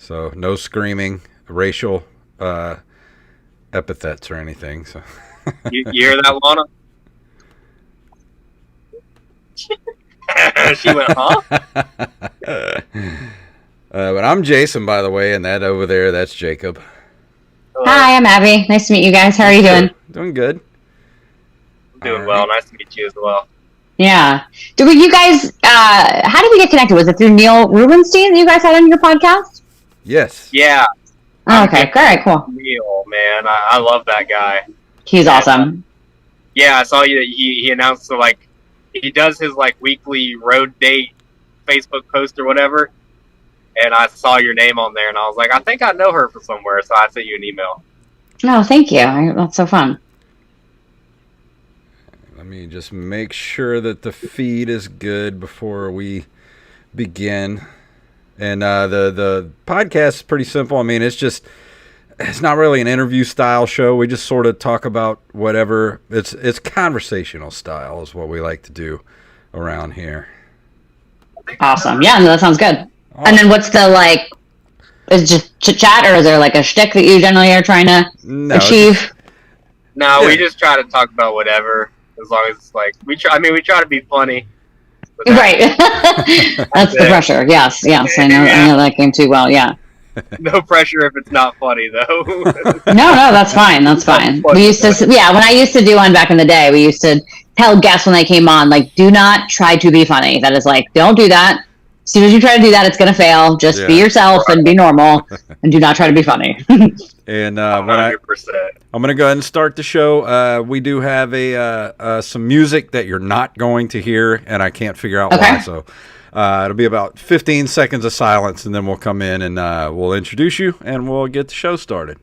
So no screaming, racial epithets or anything. So you hear that, Lana? She went, huh? But I'm Jason, by the way, and that over there, that's Jacob. Hello. Hi, I'm Abby. Nice to meet you guys. How are you doing? Doing good. Doing well. Nice to meet you as well. Yeah. How did we get connected? Was it through Neil Rubenstein that you guys had on your podcast? Yes. Yeah. Oh, okay. All right, cool. Neil, man. I love that guy. He's awesome. Yeah, I saw you. He announced, he does his, weekly road date Facebook post or whatever. And I saw your name on there, and I was like, I think I know her from somewhere, so I sent you an email. No, thank you. That's so fun. Let me just make sure that the feed is good before we begin. And the podcast is pretty simple. I mean, it's not really an interview style show. We just sort of talk about whatever. It's conversational style is what we like to do around here. Awesome. Yeah, no, that sounds good. Awesome. And then what's the, is it just chit-chat, or is there, a shtick that you generally are trying to achieve? We just try to talk about whatever, as long as, we try to be funny. Right. That's the pressure. Yes. I know that game too well, yeah. No pressure if it's not funny, though. No, that's fine. That's fine. We used to, when I used to do one back in the day, we used to tell guests when they came on, do not try to be funny. That is don't do that. As soon as you try to do that, it's going to fail. Just be yourself and be normal, and do not try to be funny. And I'm going to go ahead and start the show. We do have some music that you're not going to hear, and I can't figure out why. So it'll be about 15 seconds of silence, and then we'll come in and we'll introduce you, and we'll get the show started.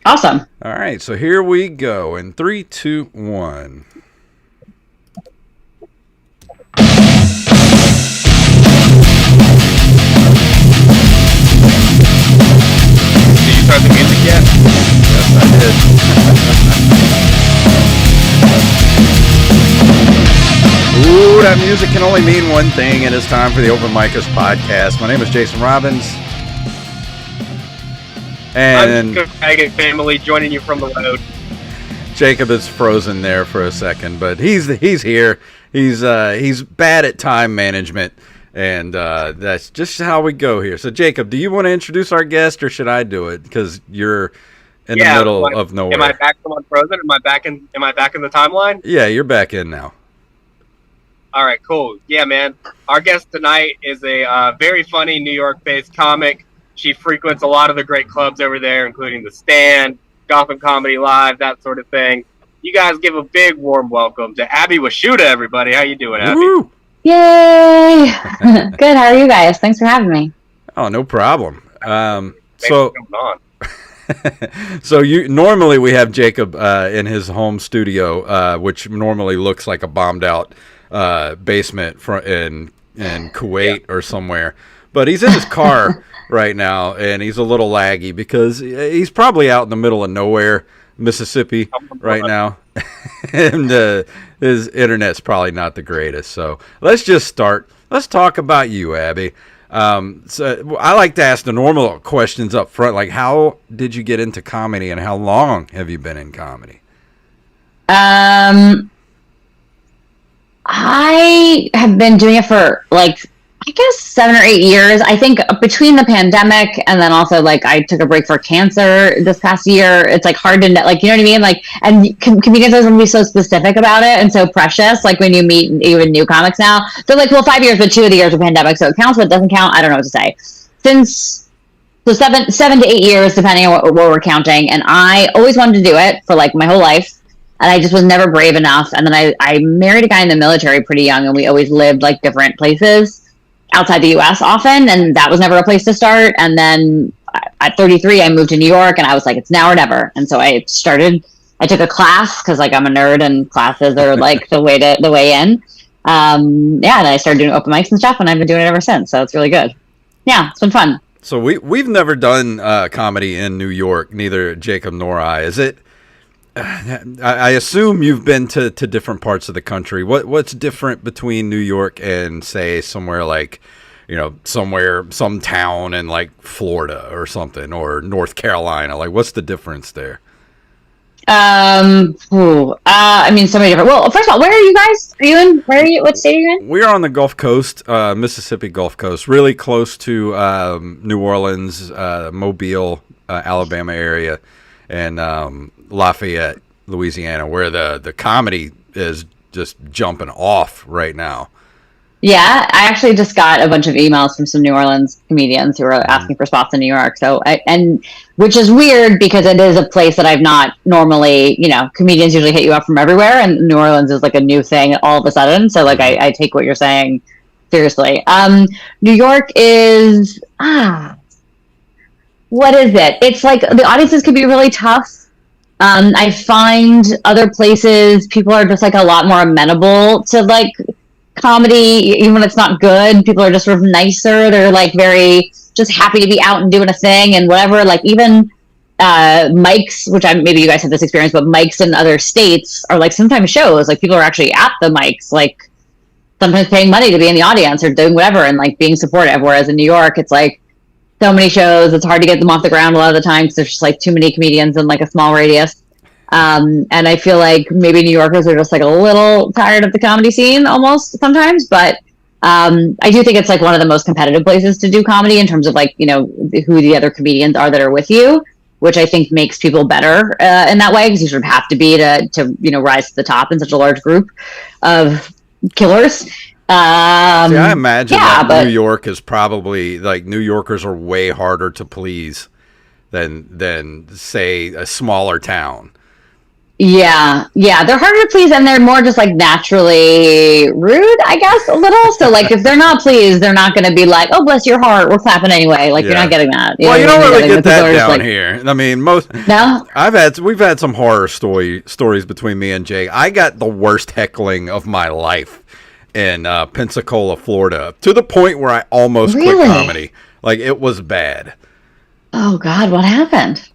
Awesome. All right, so here we go in 3, 2, 1. Start the music yet? Yes, I did. Ooh, that music can only mean one thing, and it's time for the OpenMicersPodcast. My name is Jason Robbins. And I'm family joining you from the road. Jacob is frozen there for a second, but he's here. He's bad at time management. And that's just how we go here. So, Jacob, do you want to introduce our guest, or should I do it? Because you're in the middle of nowhere. Am I back from unfrozen? Am I back in the timeline? Yeah, you're back in now. All right, cool. Yeah, man. Our guest tonight is a very funny New York-based comic. She frequents a lot of the great clubs over there, including The Stand, Gotham Comedy Live, that sort of thing. You guys give a big warm welcome to Abby Washuta, everybody. How you doing, Abby? Woo! Yay! Good. How are you guys? Thanks for having me. Oh, no problem. So normally we have Jacob in his home studio, which normally looks like a bombed out basement in Kuwait or somewhere. But he's in his car right now, and he's a little laggy because he's probably out in the middle of nowhere, Mississippi, right now. And his internet's probably not the greatest. So let's just start. Let's talk about you, Abby. So I like to ask the normal questions up front, like how did you get into comedy, and how long have you been in comedy? I have been doing it for I guess 7 or 8 years. I think between the pandemic and then also I took a break for cancer this past year. It's hard to know, you know what I mean? And comedians always want to be so specific about it and so precious. When you meet even new comics now, they're 5 years, but 2 of the years are pandemic, so it counts, but it doesn't count. I don't know what to say. So 7 to 8 years, depending on what we're counting. And I always wanted to do it for my whole life. And I just was never brave enough. And then I married a guy in the military pretty young, and we always lived different places outside the U.S. often, and that was never a place to start. And then at 33, I moved to New York, and I was it's now or never. And so I took a class because I'm a nerd, and classes are the way in. And I started doing open mics and stuff, and I've been doing it ever since. So it's really good. Yeah, it's been fun. So we've never done comedy in New York, neither Jacob nor I. Is it? I assume you've been to different parts of the country. What's different between New York and, say, somewhere somewhere, some town in like Florida or something, or North Carolina? Like, what's the difference there? I mean, so many different. Well, first of all, where are you guys? Are you in? Where are you? What state are you in? We are on the Gulf Coast, Mississippi Gulf Coast, really close to New Orleans, Mobile, Alabama area, and Lafayette, Louisiana, where the comedy is just jumping off right now. Yeah, I actually just got a bunch of emails from some New Orleans comedians who are asking for spots in New York. So, and which is weird because it is a place that I've not normally, comedians usually hit you up from everywhere, and New Orleans is like a new thing all of a sudden. So, like, I take what you're saying seriously. New York is what is it? It's like the audiences can be really tough. I find other places people are just like a lot more amenable to like comedy, even when it's not good. People are just sort of nicer. They're like very just happy to be out and doing a thing and whatever. Like even mics, which maybe you guys have this experience, but mics in other states are like sometimes shows. Like people are actually at the mics, like sometimes paying money to be in the audience or doing whatever and like being supportive. Whereas in New York, it's like so many shows, it's hard to get them off the ground a lot of the time because there's just like too many comedians in like a small radius. And I feel like maybe New Yorkers are just like a little tired of the comedy scene almost sometimes, but I do think it's like one of the most competitive places to do comedy in terms of like, who the other comedians are that are with you, which I think makes people better in that way because you sort of have to be to rise to the top in such a large group of killers. See, I imagine that New York is probably like New Yorkers are way harder to please than say a smaller town. Yeah, they're harder to please, and they're more just like naturally rude, I guess, a little. So like, if they're not pleased, they're not going to be like, "Oh, bless your heart, we're clapping anyway." Like, you're not getting that. You don't really get that down here. I mean, no. We've had some horror stories between me and Jake. I got the worst heckling of my life in Pensacola, Florida, to the point where I almost quit comedy. Like, it was bad. Oh God, what happened?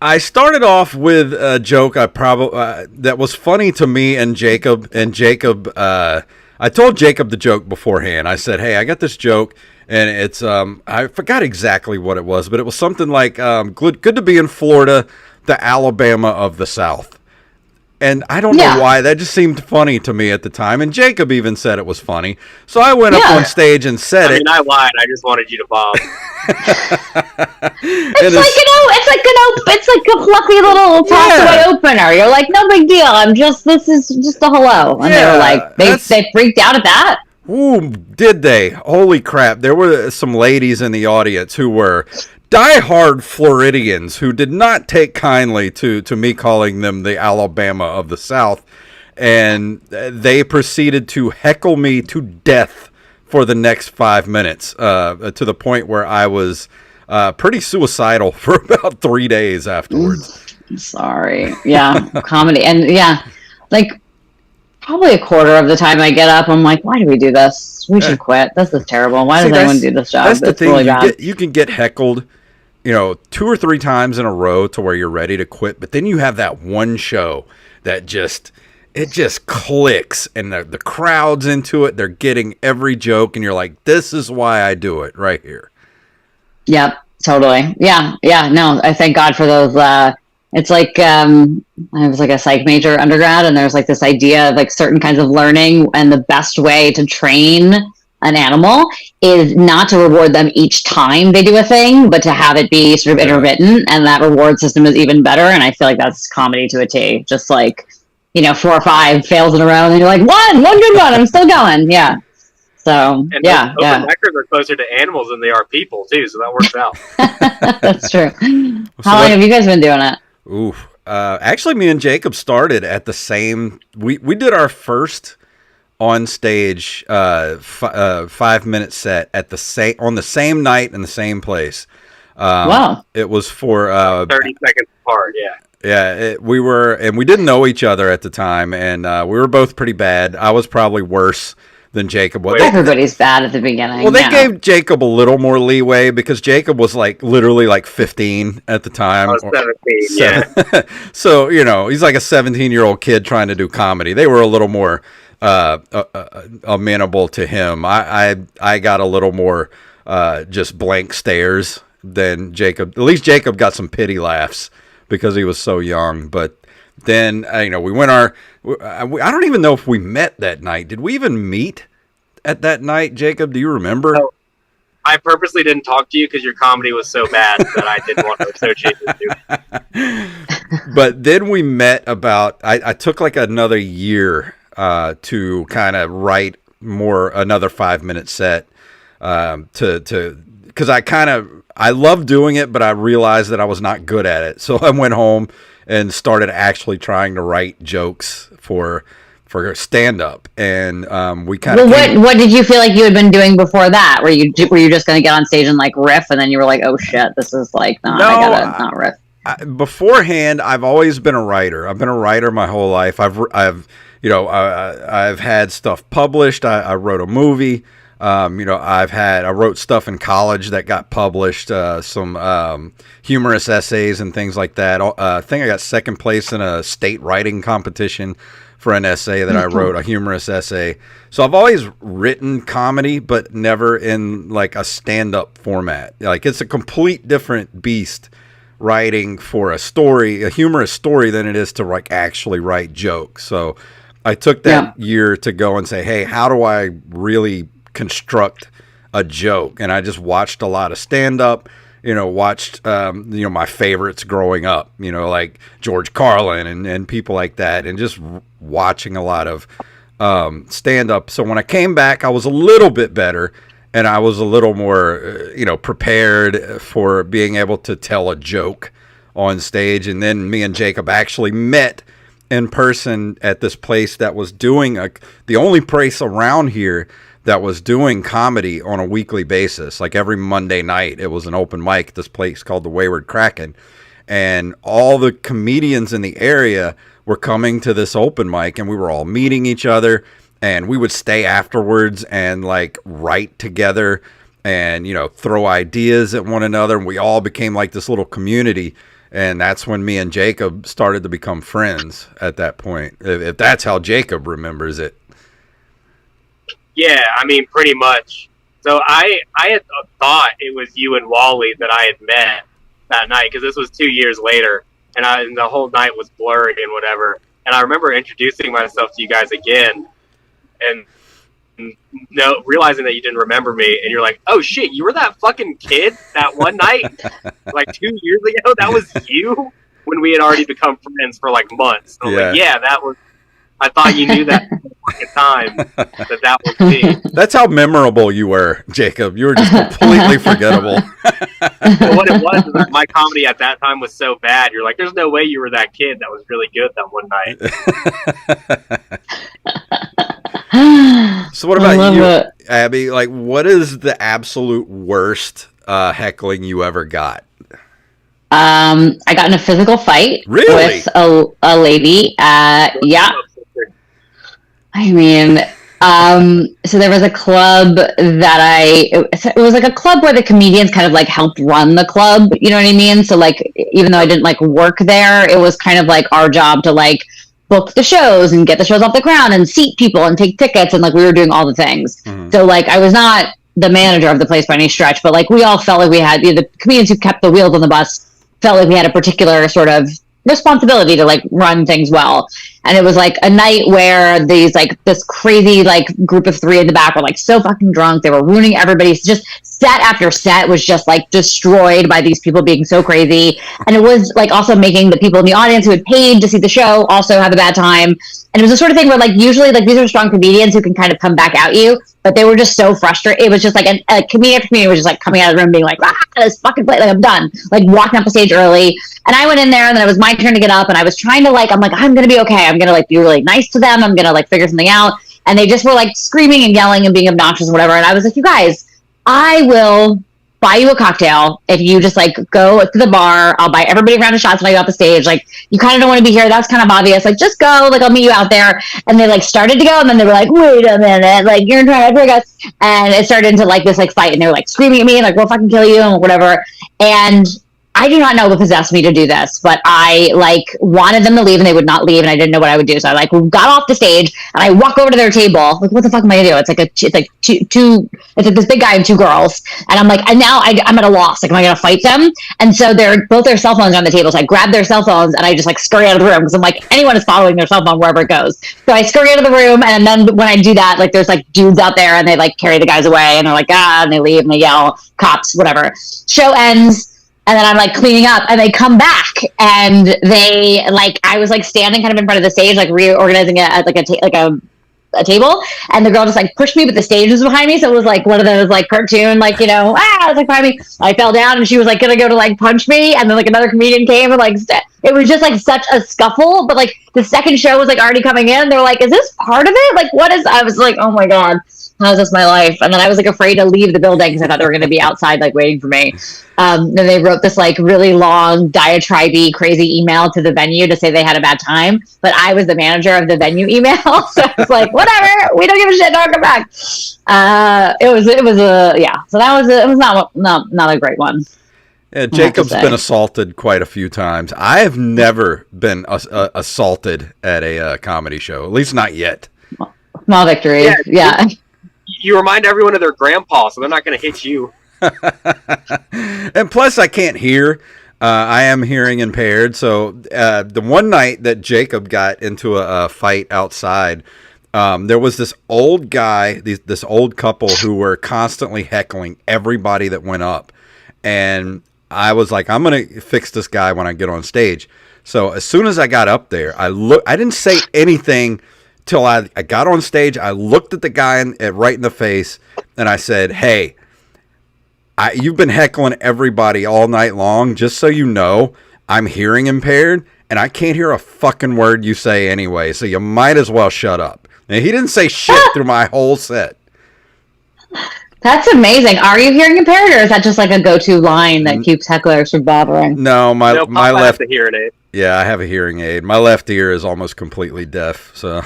I started off with a joke that was funny to me and Jacob. And Jacob, I told Jacob the joke beforehand. I said, "Hey, I got this joke, and it's I forgot exactly what it was, but it was something like good to be in Florida, the Alabama of the South." And I don't know why, that just seemed funny to me at the time. And Jacob even said it was funny. So I went up on stage and said it. I lied. I just wanted you to bomb. It's like a fluffy little toss away opener. You're like, no big deal. This is just a hello. And they were like, they freaked out at that. Ooh, did they? Holy crap. There were some ladies in the audience who were diehard Floridians who did not take kindly to me calling them the Alabama of the South. And they proceeded to heckle me to death for the next 5 minutes, to the point where I was pretty suicidal for about 3 days afterwards. Sorry. Yeah, comedy. And like probably a quarter of the time I get up, I'm like, why do we do this? We should quit. This is terrible. Why does anyone do this job? That's the thing. Really bad. You can get heckled 2 or 3 times in a row to where you're ready to quit, but then you have that one show that just clicks, and the crowd's into it. They're getting every joke, and you're like, this is why I do it right here. Yep, totally. Yeah. No, I thank God for those. It's like I was like a psych major undergrad, and there's like this idea of like certain kinds of learning, and the best way to train an animal is not to reward them each time they do a thing, but to have it be sort of intermittent, and that reward system is even better. And I feel like that's comedy to a T. Just like 4 or 5 fails in a row, and you're like, one good one, I'm still going. Yeah. So and open micers are closer to animals than they are people too, so that works out. That's true. How long have you guys been doing it? Oof. Actually, me and Jacob started at the same. We did our first on stage 5-minute set on the same night in the same place. Wow! It was for 30 seconds apart. Yeah. Yeah, we didn't know each other at the time, and we were both pretty bad. I was probably worse than Jacob was. Everybody's bad at the beginning. Well, they gave Jacob a little more leeway because Jacob was literally 15 at the time. I was 17, So, he's like a 17-year-old kid trying to do comedy. They were a little more amenable to him. I got a little more just blank stares than Jacob. At least Jacob got some pity laughs because he was so young. But then we went I don't even know if we met that night. Did we even meet at that night, Jacob? Do you remember? No, I purposely didn't talk to you because your comedy was so bad that I didn't want to associate with you. But then we met I took like another year to kind of write another 5-minute set because I love doing it, but I realized that I was not good at it. So I went home and started actually trying to write jokes for stand-up, and we kind of. Well, what did you feel like you had been doing before that? Were you just going to get on stage and like riff, and then you were like, oh shit, this is like I gotta not riff. Beforehand, I've always been a writer. I've been a writer my whole life. I've had stuff published. I wrote a movie. I wrote stuff in college that got published, some humorous essays and things like that. I think I got second place in a state writing competition for an essay that I wrote, a humorous essay. So I've always written comedy, but never in like a stand-up format. Like it's a complete different beast writing for a humorous story, than it is to like actually write jokes. So I took that year to go and say, hey, how do I really construct a joke? And I just watched a lot of stand-up, watched my favorites growing up, like George Carlin and people like that, and just watching a lot of stand-up. So when I came back, I was a little bit better, and I was a little more prepared for being able to tell a joke on stage. And then me and Jacob actually met in person at this place that was doing the only place around here that was doing comedy on a weekly basis. Like every Monday night, it was an open mic at this place called the Wayward Kraken. And all the comedians in the area were coming to this open mic, and we were all meeting each other, and we would stay afterwards and like write together and, throw ideas at one another. And we all became like this little community. And that's when me and Jacob started to become friends at that point, if that's how Jacob remembers it. Yeah, I mean, pretty much. So I had thought it was you and Wally that I had met that night, because this was 2 years later, and the whole night was blurry and whatever. And I remember introducing myself to you guys again, and realizing that you didn't remember me, and you're like, oh shit, you were that fucking kid that one night like 2 years ago? That was you? When we had already become friends for like months. So like, yeah, that was. I thought you knew that fucking time that was me. That's how memorable you were, Jacob. You were just completely forgettable. Well, what it was is that my comedy at that time was so bad. You're like, there's no way you were that kid that was really good that one night. So what about you, Abby? Like, what is the absolute worst heckling you ever got? I got in a physical fight with a lady. Yeah. I mean, so there was a club that it was like a club where the comedians kind of like helped run the club. You know what I mean? So like, even though I didn't like work there, it was kind of like our job to like book the shows and get the shows off the ground and seat people and take tickets. And like, we were doing all the things. Mm-hmm. So like, I was not the manager of the place by any stretch, but like, we all felt like we had, the comedians who kept the wheels on the bus felt like we had a particular sort of responsibility to like run things well. And it was like a night where these like this crazy like group of three in the back were like so fucking drunk, they were ruining everybody's, just set after set was just like destroyed by these people being so crazy. And it was like also making the people in the audience who had paid to see the show also have a bad time. And it was the sort of thing where like usually like these are strong comedians who can kind of come back at you, but they were just so frustrated. It was just like a comedian after comedian was just like coming out of the room being like, this fucking play, like I'm done, like walking up the stage early. And I went in there and then it was my turn to get up, and I was trying to like, I'm like, I'm gonna be okay, I'm gonna like be really nice to them, I'm gonna like figure something out. And they just were like screaming and yelling and being obnoxious and whatever. And I was like, you guys, I will buy you a cocktail if you just like go to the bar. I'll buy everybody a round of shots when I go off the stage. Like, you kind of don't want to be here, that's kind of obvious, like just go, like I'll meet you out there. And they like started to go, and then they were like, wait a minute, like you're trying to trick us. And it started into like this like fight, and they were like screaming at me like, we'll fucking kill you and whatever. And I do not know what possessed me to do this, but I like wanted them to leave and they would not leave, and I didn't know what I would do. So I like got off the stage and I walk over to their table. Like, what the fuck am I gonna do? It's like it's like this big guy and two girls, and I'm like, and now I'm at a loss. Like, am I gonna fight them? And so both their cell phones are on the table. So I grab their cell phones and I just like scurry out of the room because I'm like, anyone is following their cell phone wherever it goes. So I scurry out of the room, and then when I do that, like there's like dudes out there and they like carry the guys away and they're like, and they leave and they yell, cops, whatever. Show ends. And then I'm like cleaning up, and they come back, and they like I was like standing kind of in front of the stage, like reorganizing it at like a table, and the girl just like pushed me, but the stage was behind me, so it was like one of those like cartoon like it was like behind me. I fell down, and she was like gonna go to like punch me, and then like another comedian came and like it was just like such a scuffle. But like the second show was like already coming in. They were like, "Is this part of it? Like what is?" I was like, "Oh my god, how's this my life?" And then I was like afraid to leave the building because I thought they were going to be outside like waiting for me. Then they wrote this like really long diatribe crazy email to the venue to say they had a bad time, but I was the manager of the venue email, so I was like, whatever, we don't give a shit, don't come back. It was so it was not a great one. Yeah, Jacob's been assaulted quite a few times. I have never been assaulted at a comedy show, at least not yet. Small victory. Yeah. You remind everyone of their grandpa, so they're not going to hit you. And plus, I can't hear. I am hearing impaired. So the one night that Jacob got into a fight outside, there was this old guy, this old couple who were constantly heckling everybody that went up. And I was like, I'm going to fix this guy when I get on stage. So as soon as I got up there, I didn't say anything till I got on stage. I looked at the guy right in the face, and I said, "Hey, you've been heckling everybody all night long. Just so you know, I'm hearing impaired, and I can't hear a fucking word you say anyway, so you might as well shut up." And he didn't say shit through my whole set. That's amazing. Are you hearing impaired, or is that just like a go-to line that keeps hecklers from bothering? No, my left hearing aid. Yeah, I have a hearing aid. My left ear is almost completely deaf, so.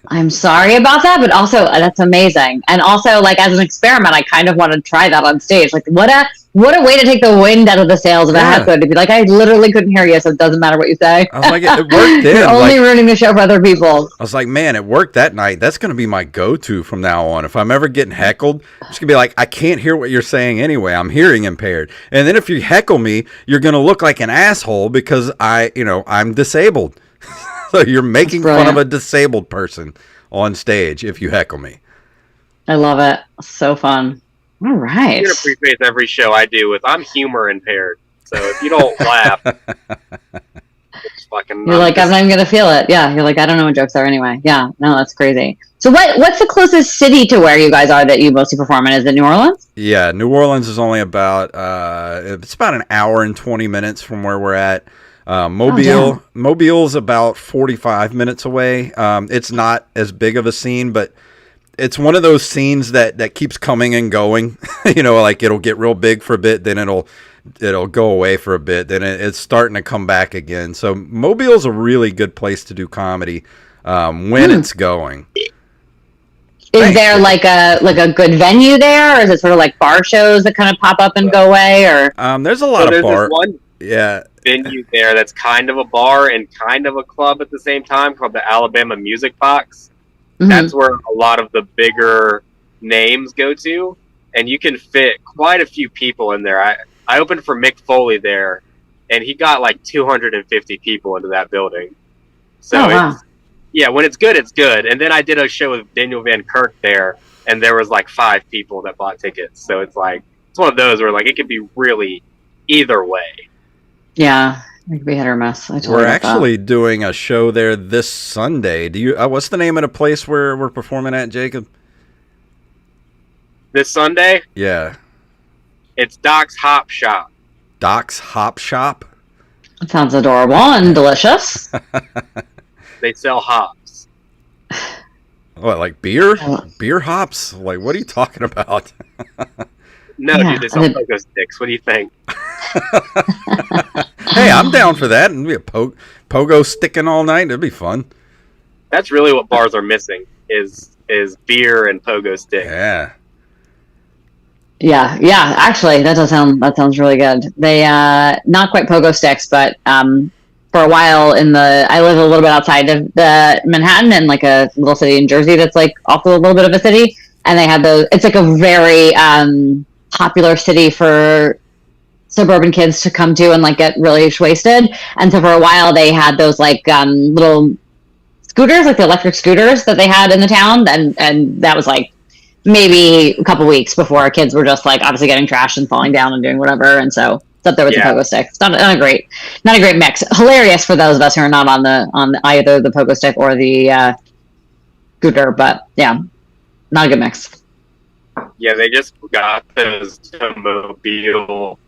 I'm sorry about that, but also that's amazing. And also, like as an experiment, I kind of want to try that on stage. Like, what a way to take the wind out of the sails of a heckler, to be like, I literally couldn't hear you, so it doesn't matter what you say. I was like, it worked. You're only ruining the show for other people. I was like, man, it worked that night. That's going to be my go-to from now on. If I'm ever getting heckled, I'm just going to be like, I can't hear what you're saying anyway. I'm hearing impaired. And then if you heckle me, you're going to look like an asshole because I'm disabled. So you're making fun of a disabled person on stage if you heckle me. I love it. So fun. All right. I'm going to preface every show I do with, I'm humor impaired. So if you don't laugh, it's fucking... You're like, I'm not even going to feel it. Yeah, you're like, I don't know what jokes are anyway. Yeah, no, that's crazy. So what's the closest city to where you guys are that you mostly perform in? Is it New Orleans? Yeah, New Orleans is only about, it's about an hour and 20 minutes from where we're at. Mobile's about 45 minutes away. It's not as big of a scene, but it's one of those scenes that keeps coming and going. Like it'll get real big for a bit, then it'll go away for a bit, then it's starting to come back again. So Mobile's a really good place to do comedy when it's going. Is there like a good venue there, or is it sort of like bar shows that kind of pop up and go away? Or there's a lot of bar. Venue there that's kind of a bar and kind of a club at the same time called the Alabama Music Box. Mm-hmm. That's where a lot of the bigger names go to, and you can fit quite a few people in there. I opened for Mick Foley there, and he got like 250 people into that building. So when it's good, it's good. And then I did a show with Daniel Van Kirk there, and there was like 5 people that bought tickets. So it's like, it's one of those where like it could be really either way. Yeah, it could be hit or miss. We're actually doing a show there this Sunday. Do you? What's the name of the place where we're performing at, Jacob? This Sunday? Yeah. It's Doc's Hop Shop. Doc's Hop Shop? That sounds adorable and delicious. They sell hops. What, like beer? Beer hops? Like, what are you talking about? No, dude, they sell pogo sticks. What do you think? Hey, I'm down for that. And be a pogo sticking all night. It'd be fun. That's really what bars are missing is beer and pogo sticks. Yeah. Yeah, yeah. Actually, that sounds really good. They not quite pogo sticks, but for a while I live a little bit outside of the Manhattan in like a little city in Jersey that's like also a little bit of a city, and they had those. It's like a very popular city for suburban kids to come to and like get really wasted. And so for a while they had those like little scooters, like the electric scooters that they had in the town, and that was like maybe a couple weeks before our kids were just like obviously getting trashed and falling down and doing whatever. And so it's up there with the pogo stick. It's not a great mix. Hilarious for those of us who are not on either the pogo stick or the scooter, but yeah, not a good mix. Yeah, they just got those mobile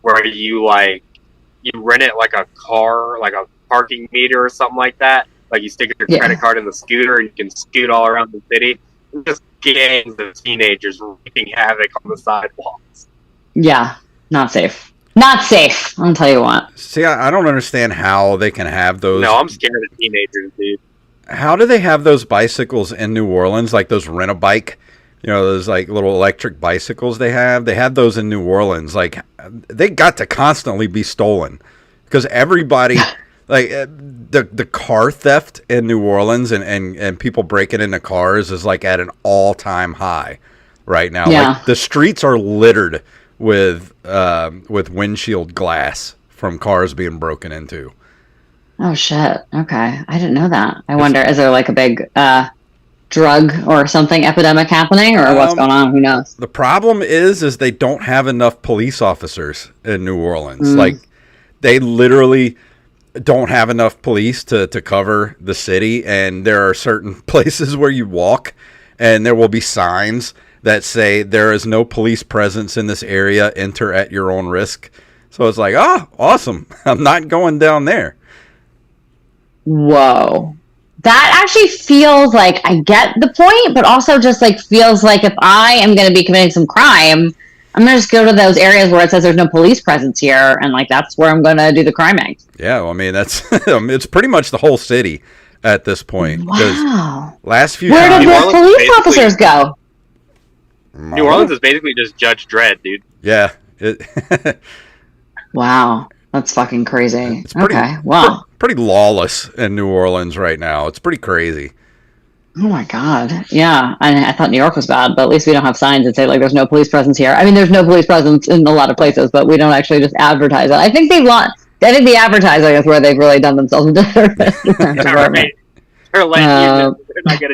where you rent it like a car, like a parking meter or something like that. Like you stick your credit card in the scooter and you can scoot all around the city. Just gangs of teenagers wreaking havoc on the sidewalks. Yeah, not safe. Not safe. I'll tell you what. See, I don't understand how they can have those. No, I'm scared of teenagers, dude. How do they have those bicycles in New Orleans, like those rent-a-bike? You know, those like little electric bicycles they have. They had those in New Orleans. Like, they got to constantly be stolen because everybody, like the car theft in New Orleans and people breaking into cars is like at an all-time high right now. Yeah. Like, the streets are littered with windshield glass from cars being broken into. Oh shit. Okay, I didn't know that. I wonder, is there like a big drug or something epidemic happening, or what's going on? Who knows? The problem is they don't have enough police officers in New Orleans. Like, they literally don't have enough police to cover the city, and there are certain places where you walk and there will be signs that say there is no police presence in this area, enter at your own risk. So it's like, oh, awesome. I'm not going down there. Whoa. That actually feels like I get the point, but also just like feels like if I am going to be committing some crime, I'm going to just go to those areas where it says there's no police presence here, and like that's where I'm going to do the criming. Yeah, well, I mean, that's it's pretty much the whole city at this point. Wow. Last few Where times, did the police officers go? New Orleans is basically just Judge Dredd, dude. Yeah. Wow. That's fucking crazy. It's pretty, okay. Wow. Pretty lawless in New Orleans right now. It's pretty crazy. Oh my God. Yeah. I thought New York was bad, but at least we don't have signs that say like there's no police presence here. I mean, there's no police presence in a lot of places, but we don't actually just advertise it. I think the advertising is where they've really done themselves into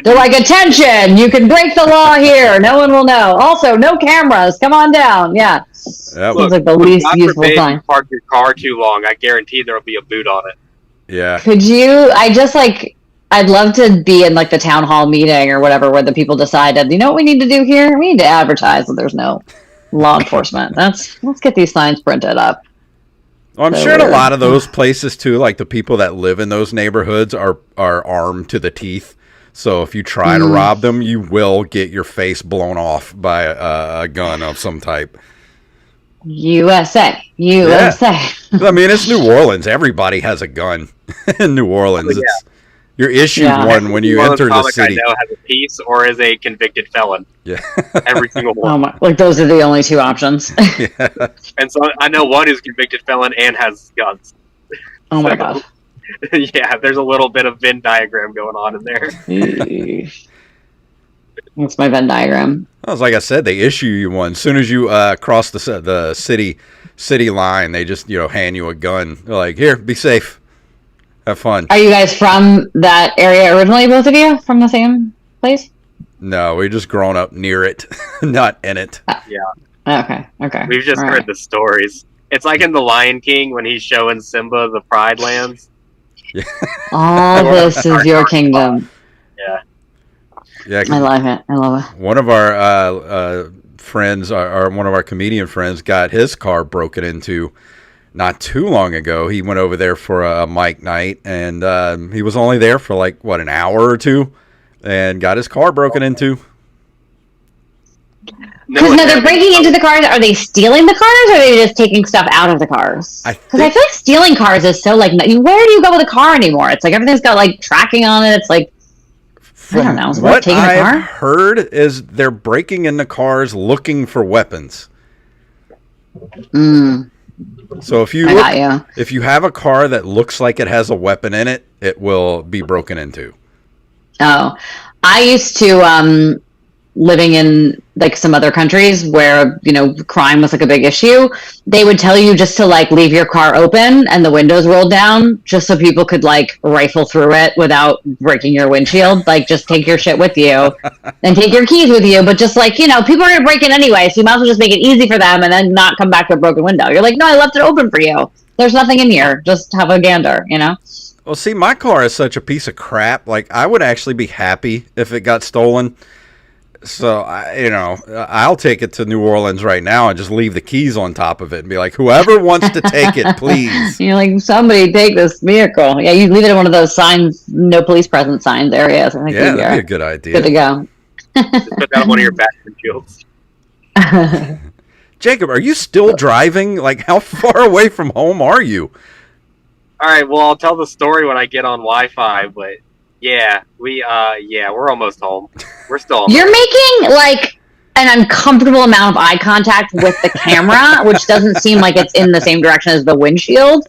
They're like, attention, you can break the law here. No one will know. Also, no cameras. Come on down. Yeah. That was like the least useful sign. If you park your car too long, I guarantee there'll be a boot on it. Yeah. Could you, I'd love to be in like the town hall meeting or whatever where the people decided, you know what we need to do here? We need to advertise that there's no law enforcement. Let's get these signs printed up. Well, I'm sure in a lot of those places too, like the people that live in those neighborhoods are armed to the teeth. So if you try to rob them, you will get your face blown off by a gun of some type. USA. Yeah. I mean, it's New Orleans. Everybody has a gun in New Orleans. Oh, yeah. You're issued one when you enter the city. I know has a piece or is a convicted felon. Yeah. Every single one. Oh my, like those are the only two options. Yeah. And so I know one is convicted felon and has guns. Oh my God. Yeah, there's a little bit of Venn diagram going on in there. That's my Venn diagram. Well, like I said, they issue you one. As soon as you cross the city line, they just hand you a gun. They're like, here, be safe. Have fun. Are you guys from that area originally, both of you? From the same place? No, we just grown up near it, not in it. Yeah. Okay. We've just heard the stories. It's like in The Lion King when he's showing Simba the Pride Lands. Yeah. All this is your kingdom. Yeah. Yeah. I love it. One of our friends, one of our comedian friends, got his car broken into not too long ago. He went over there for a mic night, and he was only there for like an hour or two, and got his car broken into. Because they're breaking into the cars. Are they stealing the cars, or are they just taking stuff out of the cars? Because I feel like stealing cars is so like, where do you go with a car anymore? It's like everything's got like tracking on it. It's like I don't know. What I've heard is they're breaking into cars looking for weapons. So if you have a car that looks like it has a weapon in it, it will be broken into. Oh, I used to living in like some other countries where, you know, crime was like a big issue. They would tell you just to like leave your car open and the windows rolled down just so people could like rifle through it without breaking your windshield. Like just take your shit with you and take your keys with you. But just like, you know, people are going to break in anyway. So you might as well just make it easy for them and then not come back to a broken window. You're like, no, I left it open for you. There's nothing in here. Just have a gander, you know? Well, see, my car is such a piece of crap. Like, I would actually be happy if it got stolen. So, I'll take it to New Orleans right now and just leave the keys on top of it and be like, whoever wants to take it, please. You're like, somebody take this vehicle. Yeah, you leave it in one of those signs, no police presence signs areas. I think that'd be a good idea. Good to go. Just put that on one of your back windshields. Jacob, are you still driving? Like, how far away from home are you? All right, well, I'll tell the story when I get on Wi-Fi, but yeah, we're almost home. We're still on. You're making like an uncomfortable amount of eye contact with the camera, which doesn't seem like it's in the same direction as the windshield.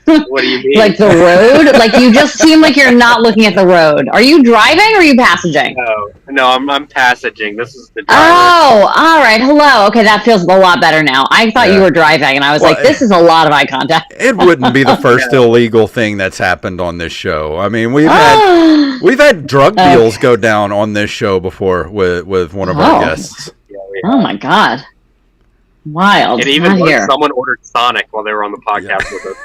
What do you mean? Like the road? Like you just seem like you're not looking at the road. Are you driving or are you passaging? No, I'm passaging. This is the driver. Oh, all right. Hello. Okay, that feels a lot better now. I thought you were driving, and I was like, this is a lot of eye contact. It wouldn't be the first illegal thing that's happened on this show. I mean, we've had drug deals go down on this show before with one of our guests. Yeah, oh my God. Wild. It even someone ordered Sonic while they were on the podcast with us.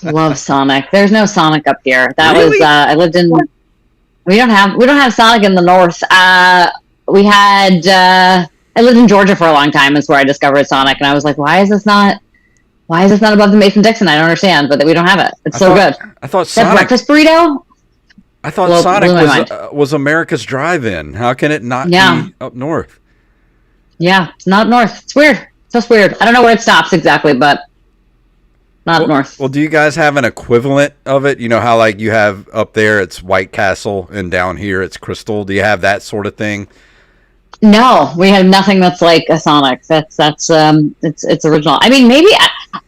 Love Sonic. There's no Sonic up here. That really? was I lived in. We don't have Sonic in the north. I lived in Georgia for a long time. Is where I discovered Sonic, and I was like, why is this not above the Mason-Dixon? I don't understand, but we don't have it. It's so good. I thought Sonic. That breakfast burrito. I thought Sonic was America's drive-in. How can it not be up north? Yeah, it's not north. It's weird. It's just weird. I don't know where it stops exactly, but. Not north. Well, do you guys have an equivalent of it? You know how like you have up there it's White Castle and down here it's Crystal. Do you have that sort of thing? No, we have nothing that's like a Sonic. It's original. I mean, maybe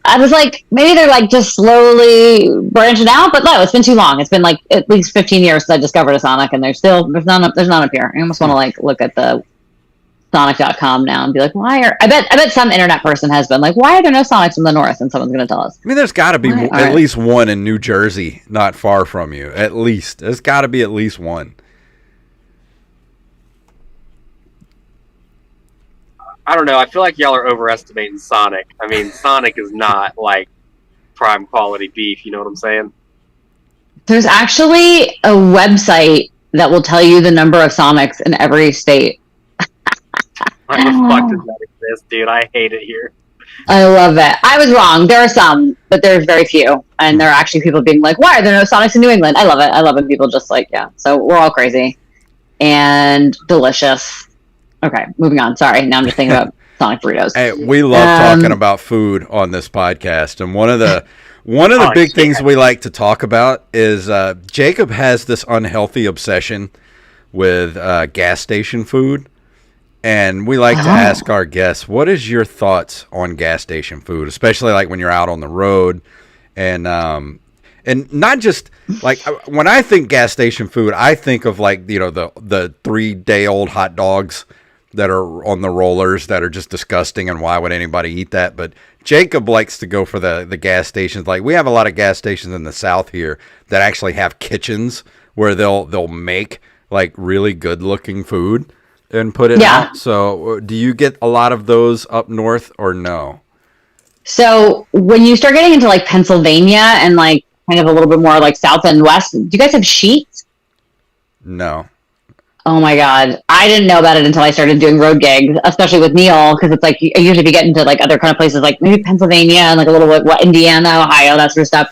I was like, maybe they're like just slowly branching out, but no, it's been too long. It's been like at least 15 years since I discovered a Sonic, and there's none up here. I almost want to like look at the Sonic.com now and be like, I bet some internet person has been like, why are there no Sonics in the north? And someone's going to tell us. I mean, there's got to be at least one in New Jersey, not far from you. At least. There's got to be at least one. I don't know. I feel like y'all are overestimating Sonic. I mean, Sonic is not like prime quality beef. You know what I'm saying? There's actually a website that will tell you the number of Sonics in every state. Why the fuck does that exist, dude? I hate it here. I love it. I was wrong. There are some, but there's very few. And there are actually people being like, why are there no Sonics in New England? I love it. I love when people just like, yeah. So we're all crazy. And delicious. Okay, moving on. Sorry. Now I'm just thinking about Sonic burritos. Hey, we love talking about food on this podcast. And one of the big things we like to talk about is Jacob has this unhealthy obsession with gas station food. And we like to ask our guests, what is your thoughts on gas station food, especially like when you're out on the road, and not just like when I think gas station food, I think of like, you know, the 3-day-old hot dogs that are on the rollers that are just disgusting, and why would anybody eat that? But Jacob likes to go for the gas stations. Like we have a lot of gas stations in the South here that actually have kitchens where they'll make like really good looking food and put it out. So do you get a lot of those up north or no? So when you start getting into like Pennsylvania and like kind of a little bit more like south and west, do you guys have Sheetz? No. Oh my God. I didn't know about it until I started doing road gigs, especially with Neil, because it's like, usually if you get into like other kind of places, like maybe Pennsylvania and like a little bit, Indiana, Ohio, that sort of stuff.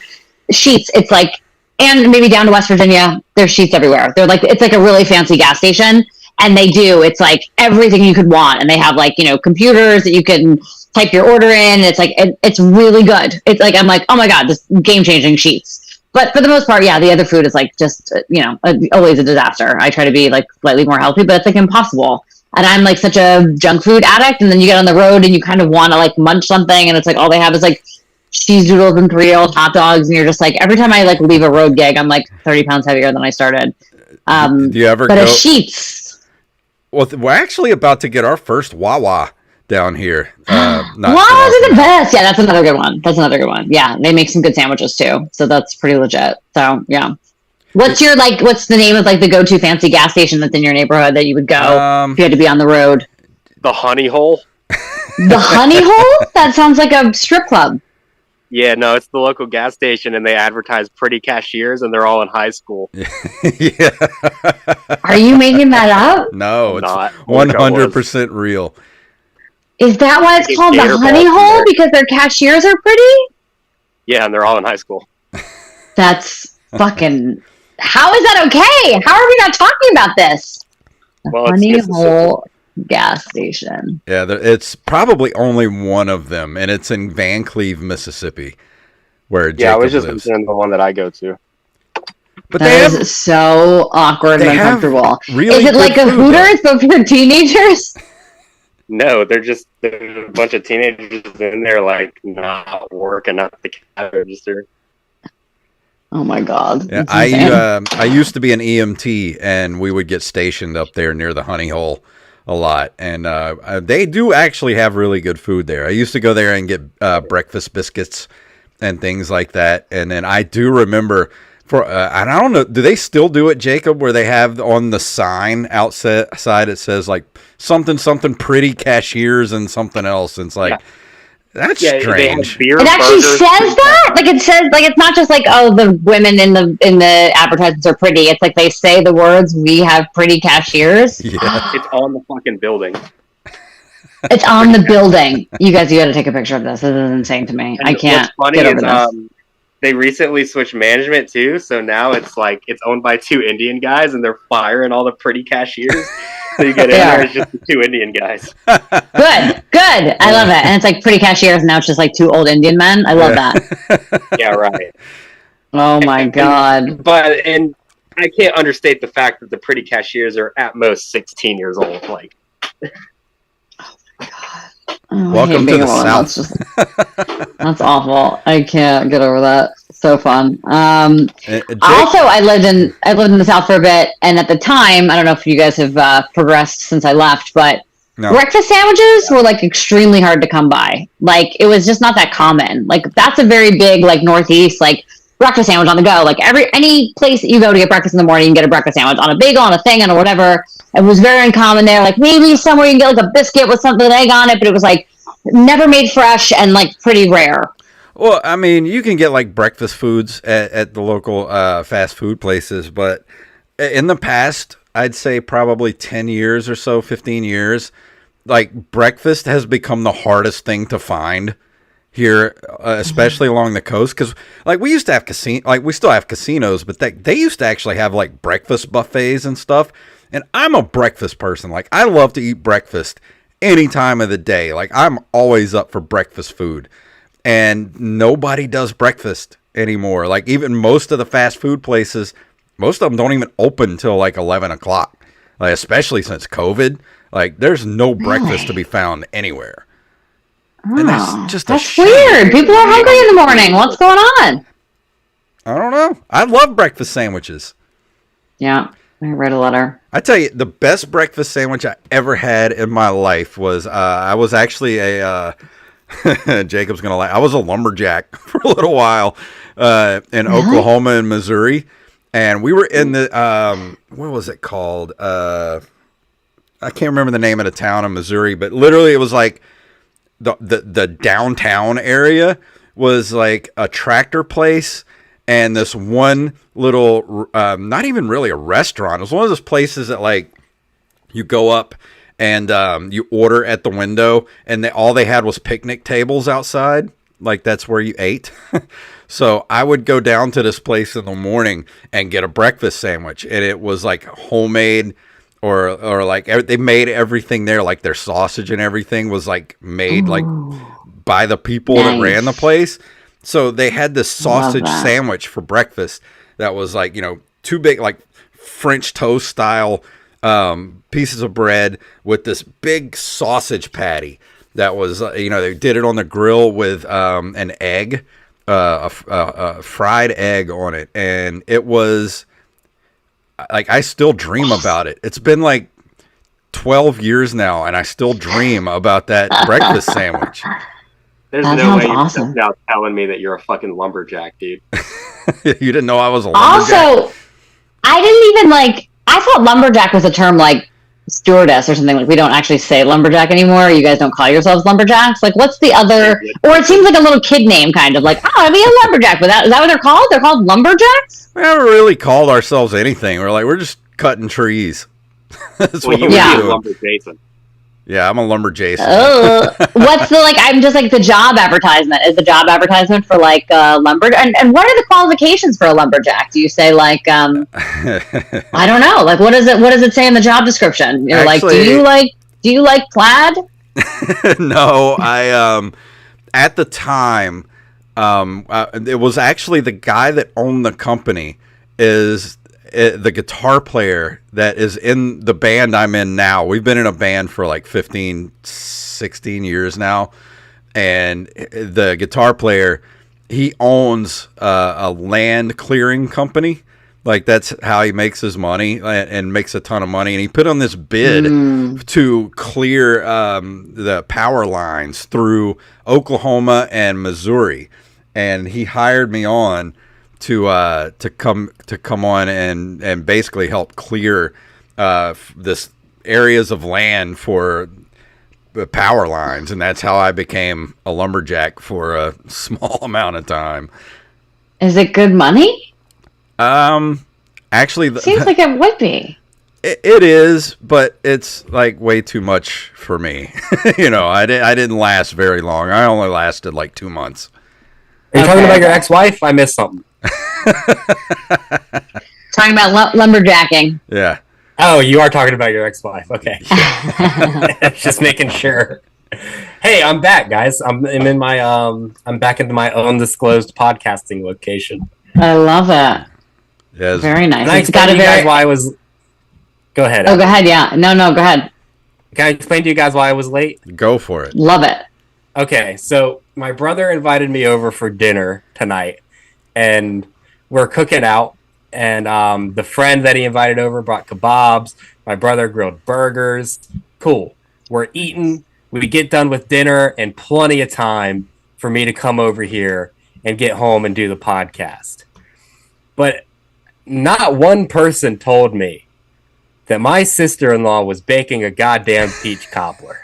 Sheetz, it's like, and maybe down to West Virginia, there's Sheetz everywhere. They're like, it's like a really fancy gas station. And it's like everything you could want. And they have like, you know, computers that you can type your order in. It's like, it's really good. It's like, I'm like, oh my God, this game changing Sheetz. But for the most part, yeah, the other food is like just, always a disaster. I try to be like slightly more healthy, but it's like impossible. And I'm like such a junk food addict. And then you get on the road and you kind of want to like munch something. And it's like all they have is like cheese doodles and 3-year-old hot dogs. And you're just like, every time I like leave a road gig, I'm like 30 pounds heavier than I started. Do you ever but go? At Sheets. Well, we're actually about to get our first Wawa down here. Wawa's are the best. Yeah, that's another good one. Yeah, they make some good sandwiches too. So that's pretty legit. So yeah. What's the name of like the go-to fancy gas station that's in your neighborhood that you would go if you had to be on the road? The Honey Hole. The Honey Hole? That sounds like a strip club. Yeah, no, it's the local gas station, and they advertise pretty cashiers, and they're all in high school. Yeah. Are you making that up? No, it's 100% real. Is that why it's called the Honey Hole? Because their cashiers are pretty? Yeah, and they're all in high school. That's fucking... How is that okay? How are we not talking about this? The Honey Hole gas station. Yeah, it's probably only one of them, and it's in Van Cleve, Mississippi, where Jacob I was just lives. considering the one that I go to. But that is so awkward and uncomfortable. Really is it like a Hooters but for teenagers? No, there's a bunch of teenagers in there like not working at the cash register. Oh my God. Yeah, I used to be an EMT, and we would get stationed up there near the Honey Hole a lot, and they do actually have really good food there. I used to go there and get breakfast biscuits and things like that, and then I do remember and I don't know, do they still do it, Jacob, where they have on the sign outside it says like something pretty cashiers and something else, and it's like that's strange. It actually says that, like it says, like it's not just like, oh, the women in the advertisements are pretty. It's like they say the words, "We have pretty cashiers." Yeah. It's on the fucking building. It's on the building. You guys, you got to take a picture of this. This is insane to me. And I can't. What's funny get over this. They recently switched management too, so now it's like it's owned by 2 Indian guys, and they're firing all the pretty cashiers. So you get in there, it's just the 2 Indian guys. Good. I love it. And it's like pretty cashiers, and now it's just like 2 old Indian men. I love that. Yeah, right. Oh my God. And I can't understate the fact that the pretty cashiers are at most 16 years old. Like, oh my God. Oh, welcome to the South. That's awful. I can't get over that. So fun. I lived in the South for a bit, and at the time, I don't know if you guys have progressed since I left, but breakfast sandwiches were like extremely hard to come by. Like it was just not that common. Like that's a very big like Northeast like breakfast sandwich on the go. Like any place that you go to get breakfast in the morning, you can get a breakfast sandwich on a bagel, on a thing, on a whatever. It was very uncommon there. Like maybe somewhere you can get like a biscuit with something with egg on it, but it was like never made fresh and like pretty rare. Well, I mean, you can get like breakfast foods at the local fast food places, but in the past, I'd say probably 10 years or so, 15 years, like breakfast has become the hardest thing to find here, especially along the coast. Because like we used to have we still have casinos, but they used to actually have like breakfast buffets and stuff. And I'm a breakfast person. Like I love to eat breakfast any time of the day. Like I'm always up for breakfast food. And nobody does breakfast anymore. Like even most of the fast food places, most of them don't even open until like 11 o'clock. Like especially since COVID, like there's no breakfast to be found anywhere. Oh, and that's just that's weird. People are hungry in the morning. What's going on? I don't know. I love breakfast sandwiches. Yeah. I read a letter. I tell you, the best breakfast sandwich I ever had in my life was I was actually a Jacob's gonna lie. I was a lumberjack for a little while in Oklahoma and Missouri, and we were in the what was it called? I can't remember the name of the town in Missouri, but literally it was like the downtown area was like a tractor place, and this one little not even really a restaurant. It was one of those places that like you go up and you order at the window, and all they had was picnic tables outside. Like that's where you ate. So I would go down to this place in the morning and get a breakfast sandwich, and it was like homemade, or like they made everything there. Like their sausage and everything was like made like by the people that ran the place. So they had this sausage sandwich for breakfast that was like, two big, like French toast style pieces of bread with this big sausage patty that was, they did it on the grill with an egg, a fried egg on it. And it was like, I still dream about it. It's been like 12 years now, and I still dream about that breakfast sandwich. There's no way you're just now telling me that you're a fucking lumberjack, dude. You didn't know I was a lumberjack? Also, I didn't even I thought lumberjack was a term like stewardess or something. Like, we don't actually say lumberjack anymore. You guys don't call yourselves lumberjacks. Like, what's the other? Or it seems like a little kid name, kind of like, oh, I'd be a lumberjack. But is that what they're called? They're called lumberjacks? We never really called ourselves anything. We're just cutting trees. That's what you're a lumber Jason. Yeah, I'm a lumber Jason. Oh, what's the I'm just like the job advertisement? Is the job advertisement for lumber? And what are the qualifications for a lumberjack? Do you say I don't know. What does it say in the job description? You're actually, do you like plaid? No, I at the time, it was actually the guy that owned the company is the guitar player that is in the band I'm in now. We've been in a band for like 15, 16 years now. And the guitar player, he owns a land clearing company. Like, that's how he makes his money and makes a ton of money. And he put on this bid to clear the power lines through Oklahoma and Missouri. And he hired me on to come on and basically help clear this areas of land for the power lines, and that's how I became a lumberjack for a small amount of time. Is it good money? Actually, seems like it would be. It is, but it's like way too much for me. I didn't last very long. I only lasted like 2 months. Are you talking about your ex-wife? I missed something. Talking about lumberjacking. Yeah. Oh, you are talking about your ex-wife. Okay. Just making sure. Hey, I'm back, guys. I'm back into my undisclosed podcasting location. I love it. Yes. Very nice. Can I explain to you guys why I was... Go ahead. Oh, go ahead, yeah. No, go ahead. Can I explain to you guys why I was late? Go for it. Love it. Okay, so my brother invited me over for dinner tonight, and we're cooking out, and the friend that he invited over brought kebabs. My brother grilled burgers. Cool. We're eating. We get done with dinner, and plenty of time for me to come over here and get home and do the podcast. But not one person told me that my sister-in-law was baking a goddamn peach cobbler.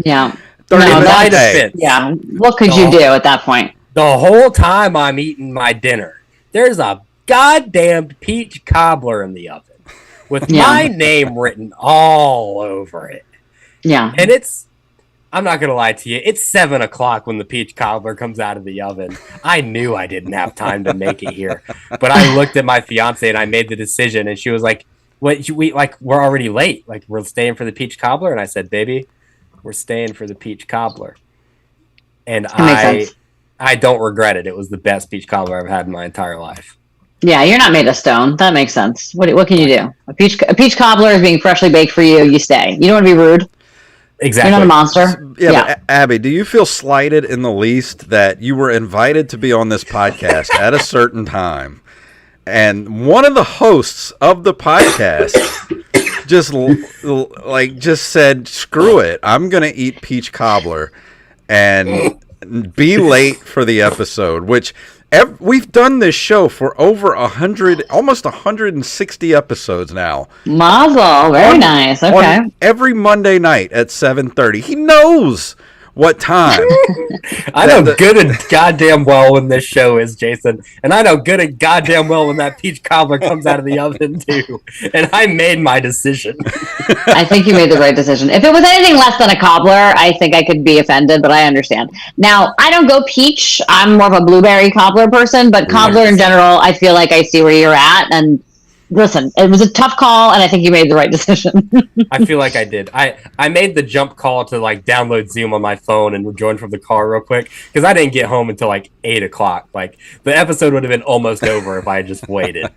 Yeah. Yeah. What could you do at that point? The whole time I'm eating my dinner, there's a goddamn peach cobbler in the oven with my name written all over it. Yeah. And I'm not going to lie to you, it's 7 o'clock when the peach cobbler comes out of the oven. I knew I didn't have time to make it here. But I looked at my fiance and I made the decision, and she was like, we're already late. Like, we're staying for the peach cobbler? And I said, baby, we're staying for the peach cobbler. And I don't regret it. It was the best peach cobbler I've had in my entire life. Yeah, you're not made of stone. That makes sense. What can you do? A peach cobbler is being freshly baked for you. You stay. You don't want to be rude. Exactly. You're not a monster. Yeah. But Abby, do you feel slighted in the least that you were invited to be on this podcast at a certain time, and one of the hosts of the podcast just said, "Screw it, I'm gonna eat peach cobbler," and be late for the episode, which we've done this show for over 100, almost 160 episodes now. Mazel, very nice. Okay. Every Monday night at 7:30. He knows what time. I know good and goddamn well when this show is, Jason. And I know good and goddamn well when that peach cobbler comes out of the oven, too. And I made my decision. I think you made the right decision. If it was anything less than a cobbler, I think I could be offended, but I understand. Now, I don't go peach. I'm more of a blueberry cobbler person, but cobbler in general, I feel like I see where you're at. And listen, it was a tough call, and I think you made the right decision. I feel like I did. I made the jump call to like download Zoom on my phone and join from the car real quick because I didn't get home until like 8:00. Like the episode would have been almost over if I had just waited.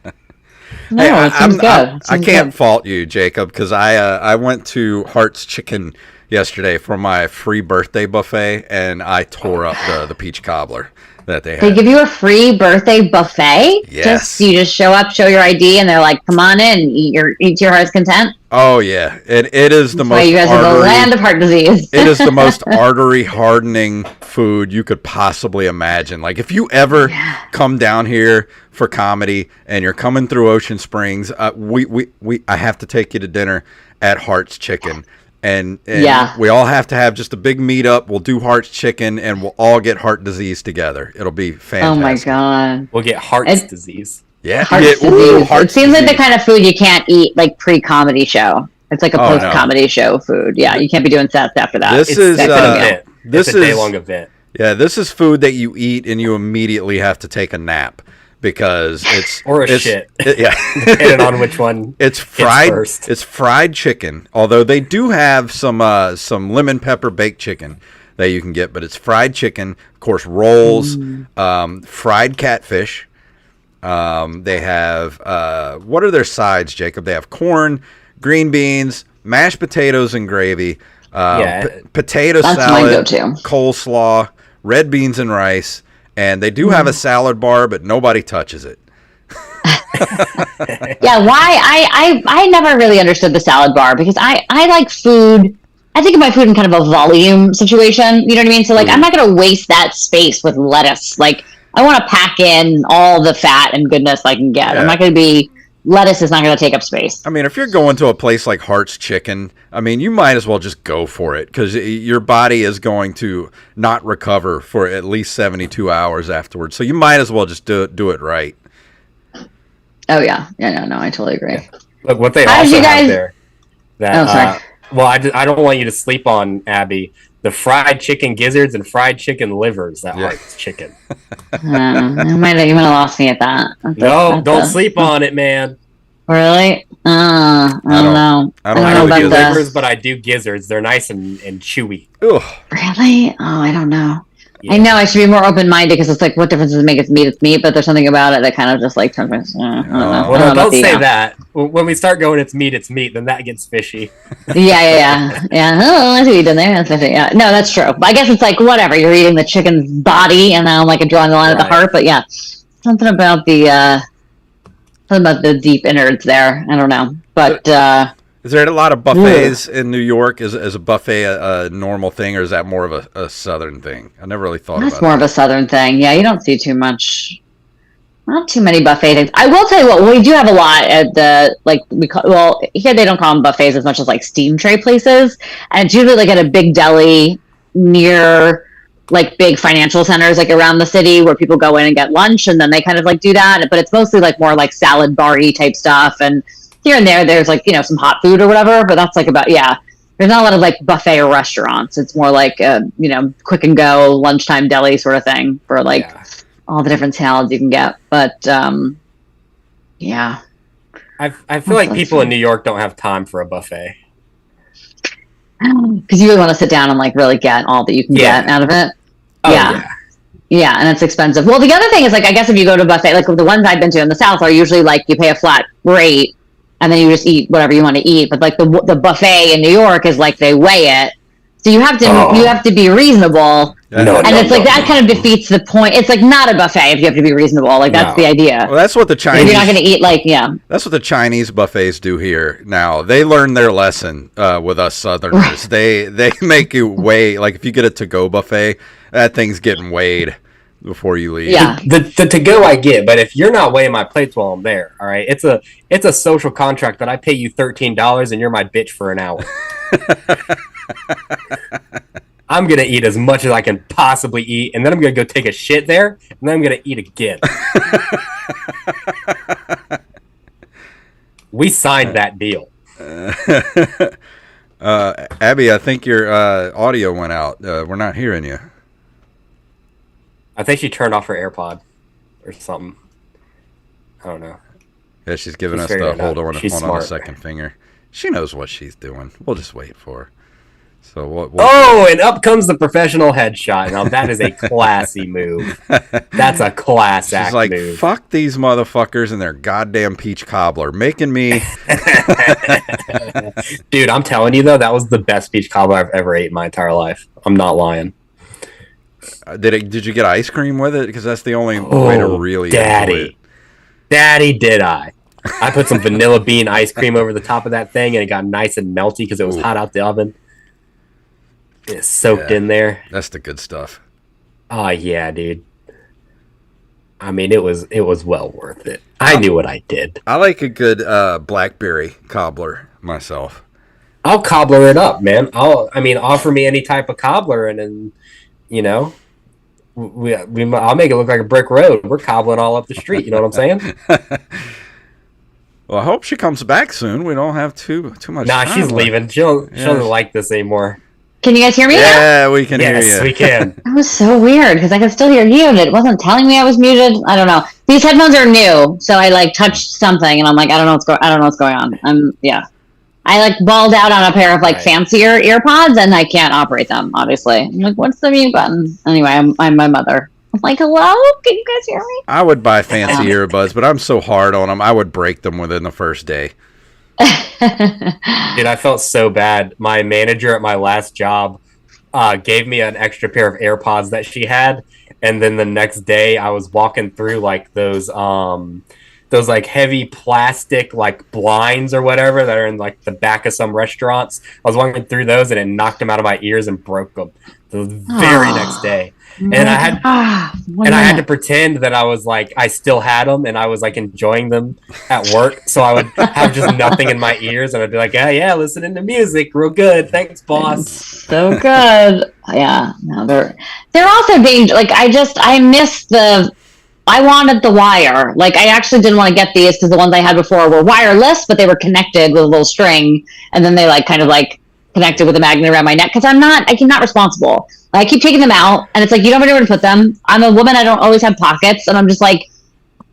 No, Hey, it seems good. I can't fault you, Jacob, because I went to Hart's Chicken yesterday for my free birthday buffet, and I tore up the peach cobbler that they had. They give you a free birthday buffet? Yes. You just show up, show your ID, and they're like, "Come on in, eat your heart's content." Oh yeah, it is the That's most. why you guys are the land of heart disease. It is the most artery hardening food you could possibly imagine. Like if you ever come down here for comedy and you're coming through Ocean Springs, I have to take you to dinner at Hart's Chicken. And we all have to have just a big meetup. We'll do Hart's Chicken, and we'll all get heart disease together. It'll be fantastic. Oh my god! We'll get heart's disease. Yeah, Heart's disease. It seems like the kind of food you can't eat like pre-comedy show. It's like a post-comedy show food. Yeah, you can't be doing sets after that. This is a day-long event. Yeah, this is food that you eat and you immediately have to take a nap. Because it's shit. Depending on which one. It's fried. First. It's fried chicken. Although they do have some lemon pepper baked chicken that you can get, but it's fried chicken. Of course, rolls, fried catfish. They have what are their sides, Jacob? They have corn, green beans, mashed potatoes and gravy, potato salad, coleslaw, red beans and rice. And they do have a salad bar, but nobody touches it. Yeah, why? I never really understood the salad bar because I like food. I think of my food in kind of a volume situation. You know what I mean? So like, I'm not going to waste that space with lettuce. Like, I want to pack in all the fat and goodness I can get. Yeah. I'm not going to be. Lettuce is not going to take up space. I mean, if you're going to a place like Hart's Chicken, I mean, you might as well just go for it because your body is going to not recover for at least 72 hours afterwards. So you might as well just do it right. Oh, yeah. Yeah, no, I totally agree. Yeah. Look, what they also have there. That, well, I don't want you to sleep on, Abby. The fried chicken gizzards and fried chicken livers at Hart's Chicken. You might have lost me at that. Don't sleep on it, man. Really? I don't know. I don't know about livers, but I do gizzards. They're nice and chewy. Ugh. Really? Oh, I don't know. Yeah. I know I should be more open-minded because it's like, what difference does it make? It's meat, but there's something about it that kind of just like turns me. I don't know. Well, don't say that. When we start going, it's meat, then that gets fishy. Yeah. Oh, I see what you did there. That's fishy. Yeah. No, that's true. But I guess it's like, whatever. You're eating the chicken's body, and now I'm like drawing the line at the heart. But yeah, something about the deep innards there. I don't know. But is there a lot of buffets in New York? Is a buffet a normal thing, or is that more of a Southern thing? I never really thought about that. That's more of a Southern thing. Yeah, you don't see too much. Not too many buffet things. I will tell you what, we do have a lot at the, here they don't call them buffets as much as like steam tray places. And it's usually like at a big deli near like big financial centers like around the city where people go in and get lunch and then they kind of like do that. But it's mostly like more like salad bar-y type stuff. And here and there's like, some hot food or whatever, but that's like there's not a lot of like buffet or restaurants. It's more like, quick and go lunchtime deli sort of thing for like all the different salads you can get. But, yeah. I feel like people in New York don't have time for a buffet. Because you really want to sit down and like really get all that you can get out of it. Oh, yeah. Yeah, and it's expensive. Well, the other thing is like, I guess if you go to a buffet, like the ones I've been to in the South are usually like you pay a flat rate and then you just eat whatever you want to eat. But like the buffet in New York is like they weigh it, so you have to be reasonable. That kind of defeats the point. It's like not a buffet if you have to be reasonable. Like that's the idea. Well, that's what the Chinese. If you're not going to eat That's what the Chinese buffets do here. Now they learned their lesson with us Southerners. Right. They make you weigh. Like if you get a to-go buffet, that thing's getting weighed before you leave. Yeah. The to-go I get, but if you're not weighing my plates while I'm there, all right, it's a social contract that I pay you $13 and you're my bitch for an hour. I'm going to eat as much as I can possibly eat, and then I'm going to go take a shit there, and then I'm going to eat again. We signed that deal. Abby, I think your audio went out. We're not hearing you. I think she turned off her AirPod or something. I don't know. Yeah, she's giving us figured the it out. hold on She's a smart. second finger. She knows what she's doing. We'll just wait for her. So what? Oh, and up comes the professional headshot. Now that is a classy move. That's a class act She's like, move. fuck these motherfuckers and their goddamn peach cobbler, making me. Dude, I'm telling you though, that was the best peach cobbler I've ever ate in my entire life. I'm not lying. Did you get ice cream with it? Because that's the only way to really enjoy it. Daddy, did I? I put some vanilla bean ice cream over the top of that thing, and it got nice and melty because it was hot out the oven. It's soaked in there. That's the good stuff. Oh yeah, dude. I mean, it was well worth it. I knew what I did. I like a good blackberry cobbler myself. I'll cobbler it up, man. Offer me any type of cobbler, and then, you know, I'll make it look like a brick road. We're cobbling all up the street. You know what I'm saying? Well, I hope she comes back soon. We don't have too much Nah, time she's left. leaving. She doesn't like this anymore. Can you guys hear me? Yeah, we can hear you. Yes, we can. That was so weird because I could still hear you and it wasn't telling me I was muted. I don't know. These headphones are new, so I like touched something and I'm like, I don't know what's going on. I like balled out on a pair of like fancier earpods and I can't operate them, obviously. I'm like, what's the mute button? Anyway, I'm my mother. I'm like, hello? Can you guys hear me? I would buy fancy earbuds, but I'm so hard on them, I would break them within the first day. Dude, I felt so bad. My manager at my last job gave me an extra pair of AirPods that she had, and then the next day I was walking through like those like heavy plastic like blinds or whatever that are in like the back of some restaurants. I was walking through those and it knocked them out of my ears and broke them the very next day. And I had to pretend that I was like, I still had them and I was like enjoying them at work. So I would have just nothing in my ears and I'd be like, yeah, listening to music, real good. Thanks, boss. So good. Yeah. No, they're also being like, I wanted the wire. Like, I actually didn't want to get these because the ones I had before were wireless, but they were connected with a little string. And then they like kind of like connected with a magnet around my neck because I'm not responsible. I keep taking them out, and it's like, you don't have anywhere to put them. I'm a woman. I don't always have pockets, and I'm just like,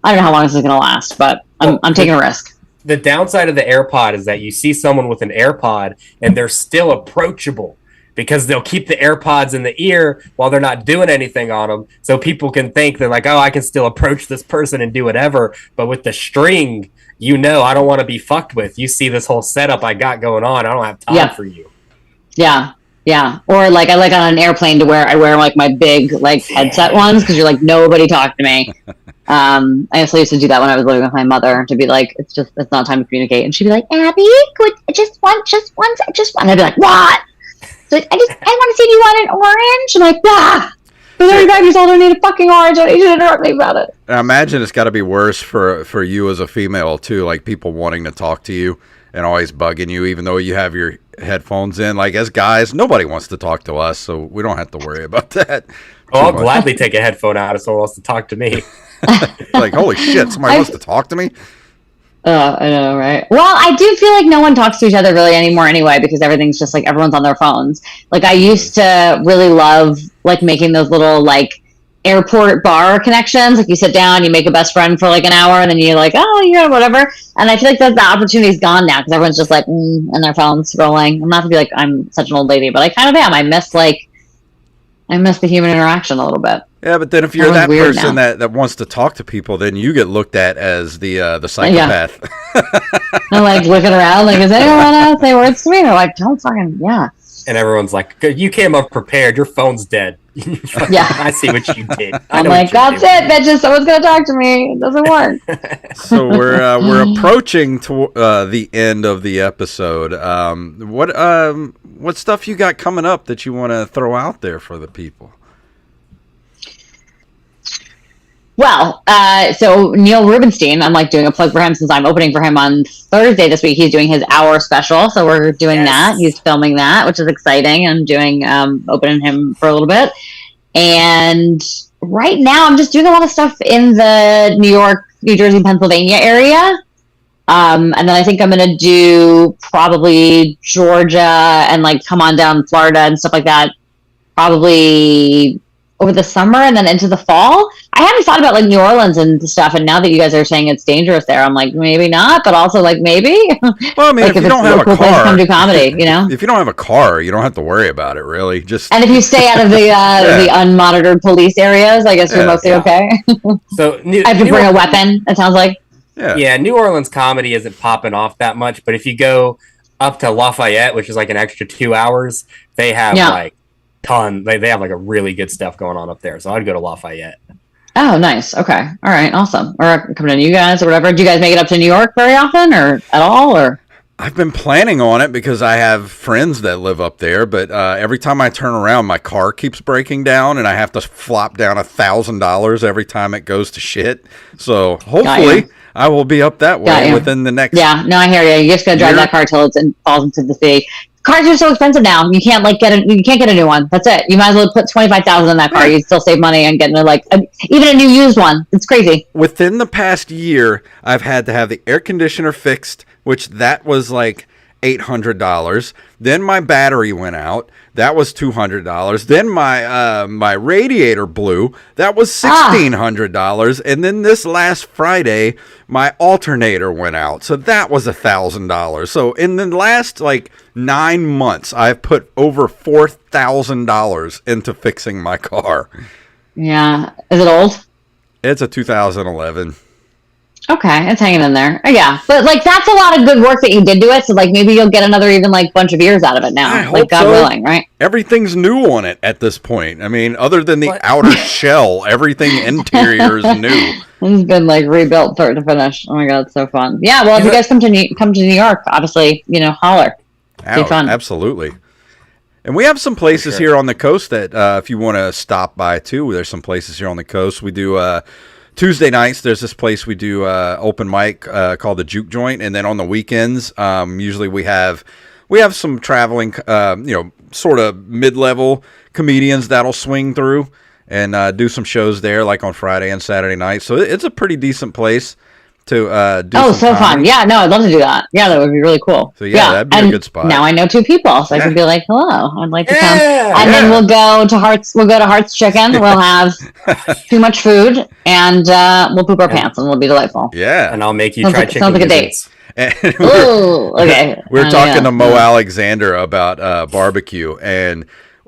I don't know how long this is going to last, but I'm taking a risk. The downside of the AirPod is that you see someone with an AirPod, and they're still approachable because they'll keep the AirPods in the ear while they're not doing anything on them, so people can think they're like, oh, I can still approach this person and do whatever. But with the string, I don't want to be fucked with. You see this whole setup I got going on. I don't have time for you. Yeah. Yeah, or like I like on an airplane to wear like my big like headset ones because you're like, nobody talk to me. I also used to do that when I was living with my mother to be like, it's not time to communicate, and she'd be like, Abby, just one. And I'd be like, what? So I want to see if you want an orange. I'm like, I'm 35 years old. I need a fucking orange. I don't need you to interrupt me about it. I imagine it's got to be worse for you as a female too, like people wanting to talk to you and always bugging you, even though you have your headphones in. Like, as guys, nobody wants to talk to us, so we don't have to worry about that. I'll gladly take a headphone out if someone wants to talk to me. Like, holy shit, somebody wants to talk to me? I know, right? Well, I do feel like no one talks to each other really anymore anyway, because everything's just like everyone's on their phones. Like, I used to really love like making those little like airport bar connections. Like, you sit down, you make a best friend for like an hour, and then you're like, oh, yeah, whatever. And I feel like that the opportunity's gone now because everyone's just like in their phones scrolling. I'm not to be like I'm such an old lady, but I kind of am. I miss the human interaction a little bit. Yeah, but then if you're that person that wants to talk to people, then you get looked at as the psychopath. Yeah. I'm like looking around, like, is anyone want to say words to me? They're like, don't fucking, yeah. And everyone's like, you came unprepared. Your phone's dead. Yeah. I see what you did. I'm like, that's it, bitches. Someone's going to talk to me. It doesn't work. So we're approaching to the end of the episode. What stuff you got coming up that you want to throw out there for the people? Well, so Neil Rubenstein, I'm like doing a plug for him since I'm opening for him on Thursday this week. He's doing his hour special, so we're doing that. He's filming that, which is exciting. I'm doing opening him for a little bit, and right now I'm just doing a lot of stuff in the New York, New Jersey, Pennsylvania area, and then I think I'm gonna do probably Georgia and like come on down Florida and stuff like that. Probably over the summer and then into the fall. I haven't thought about like New Orleans and stuff. And now that you guys are saying it's dangerous there, I'm like, maybe not, but also like maybe. Well, I mean, like if you don't have a cool place to car, come do comedy, you know? if you don't have a car, you don't have to worry about it, really. Just And if you stay out of the the unmonitored police areas, I guess you're mostly okay. So I have to bring a weapon, it sounds like. Yeah, New Orleans comedy isn't popping off that much, but if you go up to Lafayette, which is like an extra 2 hours, they have like they have like a really good stuff going on up there. So I'd go to Lafayette. Oh, nice. Okay. All right. Awesome. Or coming to you guys or whatever. Do you guys make it up to New York very often or at all? Or I've been planning on it because I have friends that live up there, but every time I turn around, my car keeps breaking down, and I have to flop down $1,000 every time it goes to shit. So hopefully I will be up that way within the next. Yeah, no, I hear you. You just gotta drive that car till it falls into the sea. Cars are so expensive now. You can't you can't get a new one. That's it. You might as well put $25,000 in that car. You still save money and getting even a new used one. It's crazy. Within the past year, I've had to have the air conditioner fixed, which that was like $800. Then my battery went out. That was $200. Then my radiator blew. That was $1,600. And then this last Friday, my alternator went out. So that was $1,000. So in the last 9 months, I've put over $4,000 into fixing my car. Yeah. Is it old? It's a 2011. Okay, it's hanging in there. Yeah, but that's a lot of good work that you did to it. So maybe you'll get another even bunch of years out of it now. I hope God willing, right? Everything's new on it at this point. I mean, other than the outer shell, everything interior is new. It's been rebuilt start to finish. Oh my god, it's so fun. Yeah, well, if you guys come to New York, obviously, holler. Be fun. Absolutely. And we have some places here on the coast that if you want to stop by too, there's some places here on the coast. We do Tuesday nights, there's this place we do open mic called the Juke Joint, and then on the weekends, usually we have some traveling, sort of mid-level comedians that'll swing through and do some shows there, like on Friday and Saturday night. So it's a pretty decent place to do. Oh, so fun! Yeah, no, I'd love to do that. Yeah, that would be really cool. So that'd be a good spot. Now I know 2 people, so I can be like, "Hello, I'd like to come." And then we'll go to Heart's Chicken. We'll have too much food, and we'll poop our pants, and it'll be delightful. Yeah, and I'll make you try chicken. Sounds like a date. Okay. We're talking to Mo Alexander about barbecue, and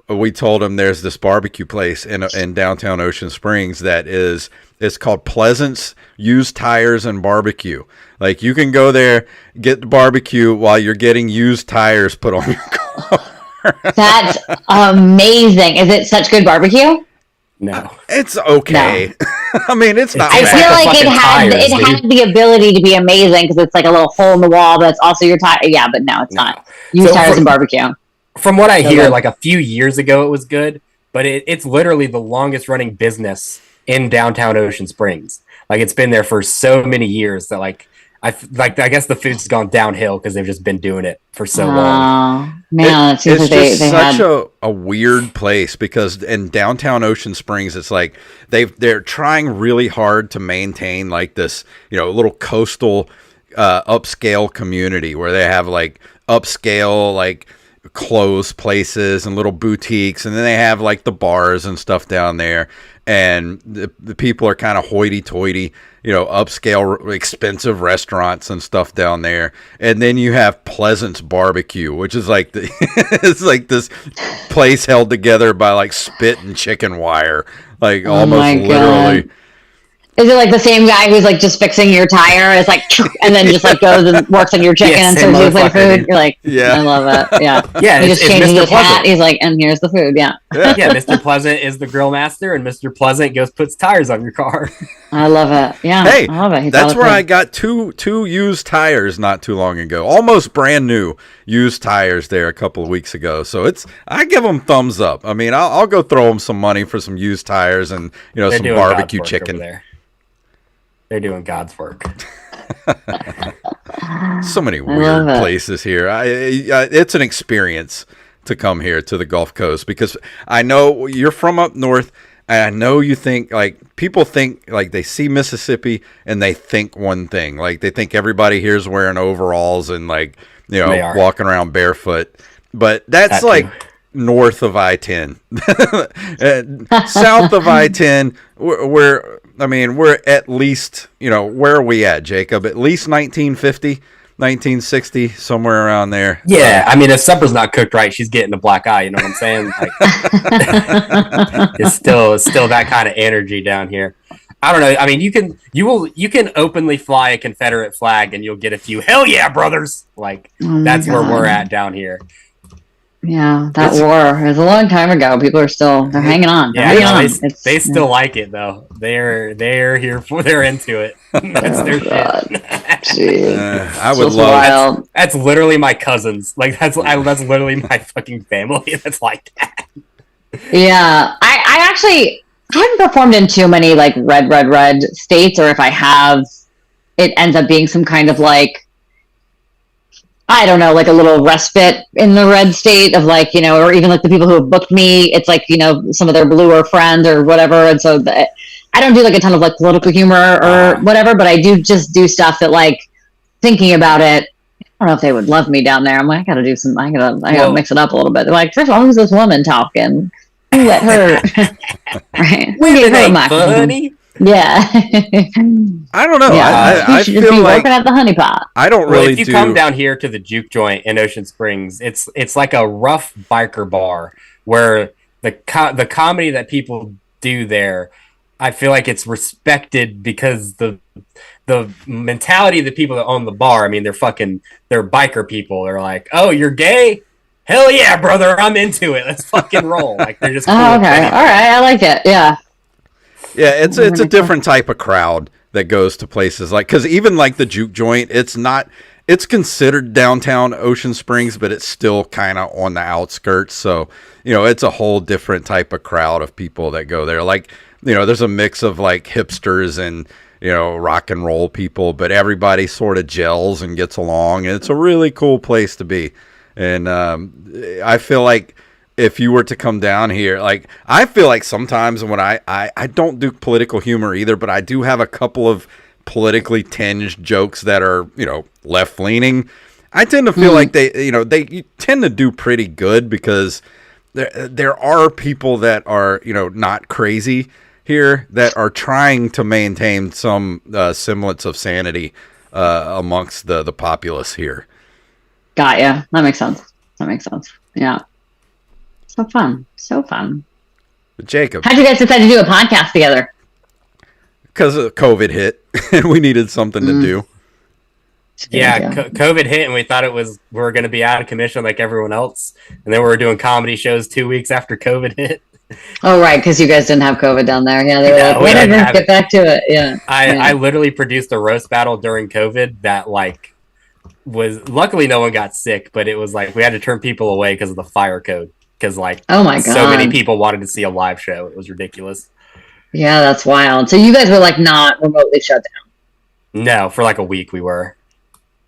we told him there's this barbecue place in downtown Ocean Springs that it's called Pleasant's Used Tires and Barbecue. You can go there, get the barbecue while you're getting used tires put on your car. That's amazing. Is it such good barbecue? No. It's okay. No. I mean, it's not I bad. feel like it had the ability to be amazing because it's a little hole in the wall, but it's also your tire. Yeah, but no, it's not. Used tires and barbecue. From what I hear, a few years ago it was good, but it's literally the longest running business in downtown Ocean Springs. It's been there for so many years that I guess the food's gone downhill because they've just been doing it for so long. Man, it's just such a weird place because in downtown Ocean Springs, it's they're trying really hard to maintain this little coastal upscale community where they have upscale clothes places and little boutiques, and then they have the bars and stuff down there, and the people are kind of hoity-toity, upscale expensive restaurants and stuff down there. And then you have Pleasant's Barbecue, which is it's this place held together by spit and chicken wire, almost literally. Is it the same guy who's just fixing your tire? It's and then just goes and works on your chicken and serves you food. You're I love it. Yeah. Yeah. He just changes his hat. He's and here's the food. Yeah. Yeah. Mr. Pleasant is the grill master, and Mr. Pleasant puts tires on your car. I love it. Yeah. Hey, I love it. That's where I got two used tires not too long ago. Almost brand new used tires there a couple of weeks ago. So I give them thumbs up. I mean, I'll go throw them some money for some used tires and some barbecue chicken. They're doing God's work. So many weird places here. It's an experience to come here to the Gulf Coast because I know you're from up north, and I know you think people think they see Mississippi and they think one thing. They think everybody here is wearing overalls and walking around barefoot. But that's north of I-10. South of I-10, we're at least, where are we at, Jacob? At least 1950, 1960, somewhere around there. Yeah, if supper's not cooked right, she's getting a black eye. You know what I'm saying? Like, it's still that kind of energy down here. I don't know. You can openly fly a Confederate flag and you'll get a few hell yeah brothers. Like that's where we're at down here. Yeah, war was a long time ago. People are they're hanging on. They still like it though. They're into it. That's their shit. I would love. That's literally my cousins. Like that's literally my fucking family. That's like that. Yeah, I actually haven't performed in too many like red states, or if I have, it ends up being some kind of like, I don't know, like a little respite in the red state of like, or even like the people who have booked me, it's like, some of their bluer friends or whatever. And so I don't do like a ton of like political humor or whatever, but I do just do stuff that like thinking about it. I don't know if they would love me down there. I'm like, I gotta mix it up a little bit. They're like, first of all, who's this woman talking? Who let her? Right? Women ain't funny. Yeah. I don't know. Yeah. I feel like working at the honey pot. I don't really. If you come down here to the Juke Joint in Ocean Springs, it's like a rough biker bar where the comedy that people do there, I feel like it's respected because the mentality of the people that own the bar. They're biker people. They're like, oh, you're gay? Hell yeah, brother! I'm into it. Let's fucking roll. Like they're just. Cool okay, all right, I like it. Yeah. Yeah, it's a different type of crowd that goes to places like, because even like the Juke Joint, it's considered downtown Ocean Springs, but it's still kind of on the outskirts. So it's a whole different type of crowd of people that go there. Like there's a mix of like hipsters and rock and roll people, but everybody sort of gels and gets along, and it's a really cool place to be. And I feel like if you were to come down here, like I feel like sometimes when I don't do political humor either, but I do have a couple of politically tinged jokes that are, left leaning. I tend to feel like they tend to do pretty good because there are people that are, not crazy here that are trying to maintain some semblance of sanity amongst the populace here. Got ya. That makes sense. Yeah. So fun. But Jacob, how'd you guys decide to do a podcast together? Because COVID hit and we needed something to do. Yeah, COVID hit and we thought we were going to be out of commission like everyone else. And then we were doing comedy shows 2 weeks after COVID hit. Oh, right, because you guys didn't have COVID down there. Yeah, they were like, whatever, get back to it. Yeah. I literally produced a roast battle during COVID that was, luckily no one got sick, but it was like we had to turn people away because of the fire code. Because oh my God, so many people wanted to see a live show. It was ridiculous. Yeah, that's wild. So you guys were not remotely shut down? No, for a week we were.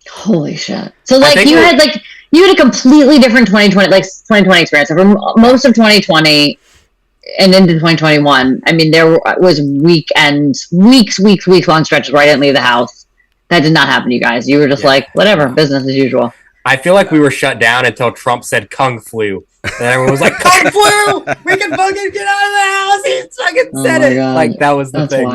Holy shit! So you had a completely different 2020 2020 experience. So for most of 2020 and into 2021, there was weeks long stretches where I didn't leave the house. That did not happen to you guys. You were just whatever, business as usual. I feel like we were shut down until Trump said Kung Flu. And everyone was like, Kung Flu! We can fucking get out of the house! He fucking said it! God. That was the thing.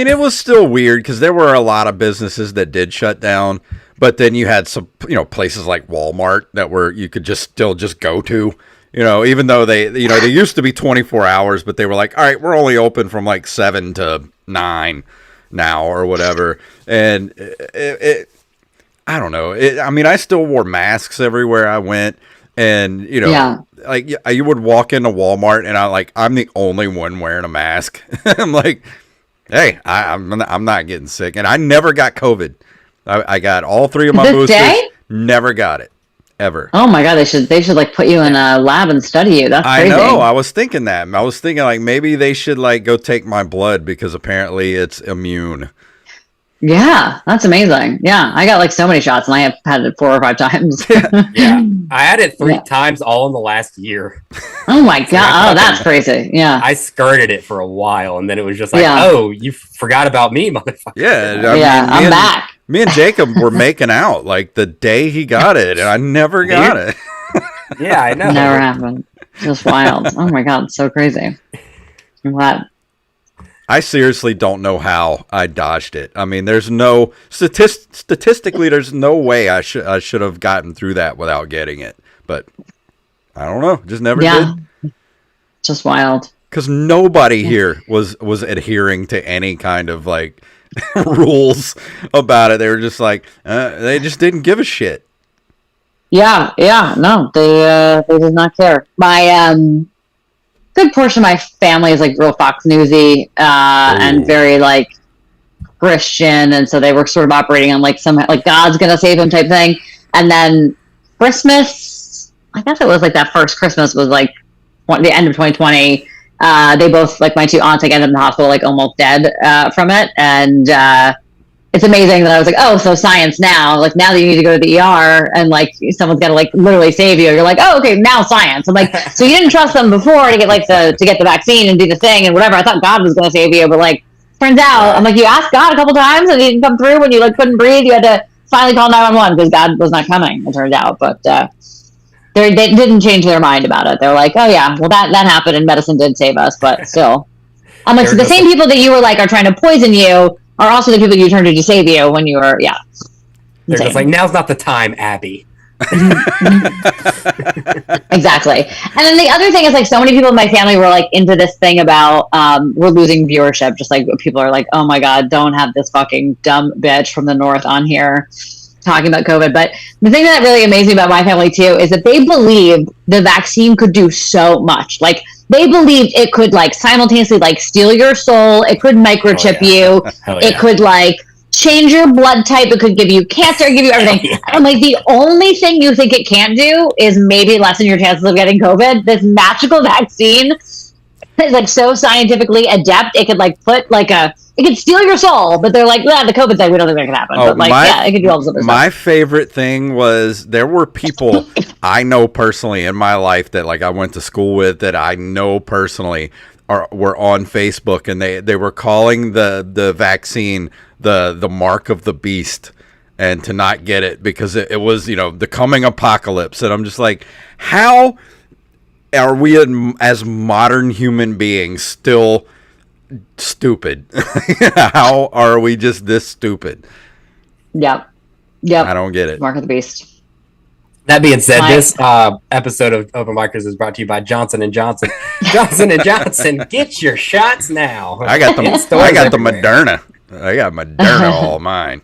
It was still weird because there were a lot of businesses that did shut down. But then you had some, places like Walmart that you could still go to. Even though they used to be 24 hours, but they were like, all right, we're only open from 7 to 9 now or whatever. And I don't know. I still wore masks everywhere I went. And, you would walk into Walmart and I'm the only one wearing a mask. I'm like, hey, I'm not getting sick. And I never got COVID. I got all 3 of my boosters. Never got it. Ever. Oh my God, they should put you in a lab and study you. That's crazy. I know. I was thinking that. I was thinking maybe they should go take my blood because apparently it's immune. Yeah, that's amazing. Yeah, I got so many shots and I have had it 4 or 5 times. Yeah, I had it 3 times all in the last year. Oh my God. Oh, that's crazy. Yeah. I skirted it for a while and then it was just oh, you forgot about me, motherfucker. Yeah. I'm back. Me and Jacob were making out the day he got it and I never got it. Yeah, I know. Never happened. Just wild. Oh my god, so crazy. I'm glad. I seriously don't know how I dodged it. I mean, there's no statistically, there's no way I should have gotten through that without getting it. But I don't know, just never did. Just wild. Because nobody here was adhering to any kind of like rules about it. They were just like they just didn't give a shit. Yeah, no, they did not care. My good portion of my family is like real Fox Newsy and very like Christian, and so they were sort of operating on like some like God's gonna save him type thing. And then Christmas, I guess it was like that first Christmas was like the end of 2020. They both, like my two aunts, like ended up in the hospital, like almost dead from it, and it's amazing that I was like, oh, so science now, like now that you need to go to the ER and like someone's got to like literally save you, you're like, oh, okay, now science. I'm like, so you didn't trust them before to get like to get the vaccine and do the thing and whatever. I thought God was going to save you, but like turns out, I'm like, you asked God a couple times and he didn't come through when you like couldn't breathe. You had to finally call 911 because God was not coming. It turned out, but they didn't change their mind about it. They're like, oh yeah, well that happened and medicine did save us, but still. I'm like, so the same people that you were like are trying to poison you are also the people you turned to save you when you were, They're just like, now's not the time, Abby. Exactly. And then the other thing is like so many people in my family were like into this thing about we're losing viewership. Just like people are like, oh my God, don't have this fucking dumb bitch from the north on here talking about COVID. But the thing that really amazed me about my family too is that they believed the vaccine could do so much. Like they believed it could like simultaneously like steal your soul. It could microchip you. It could like change your blood type. It could give you cancer, give you everything. And like the only thing you think it can't do is maybe lessen your chances of getting COVID. This magical vaccine is like so scientifically adept. It could like put like it could steal your soul, but they're like, yeah, the COVID thing, we don't think that can happen. But like, it could do all this other stuff. My favorite thing was there were people I know personally in my life that like I went to school with that I know personally were on Facebook, and they were calling the vaccine the mark of the beast, and to not get it because it was the coming apocalypse. And I'm just like, how are we as modern human beings still stupid? How are we just this stupid? Yep. I don't get it. Mark of the beast. That being said, this episode of Open Micers is brought to you by Johnson & Johnson. Johnson & Johnson, get your shots now. I got the Moderna. I got Moderna all mine.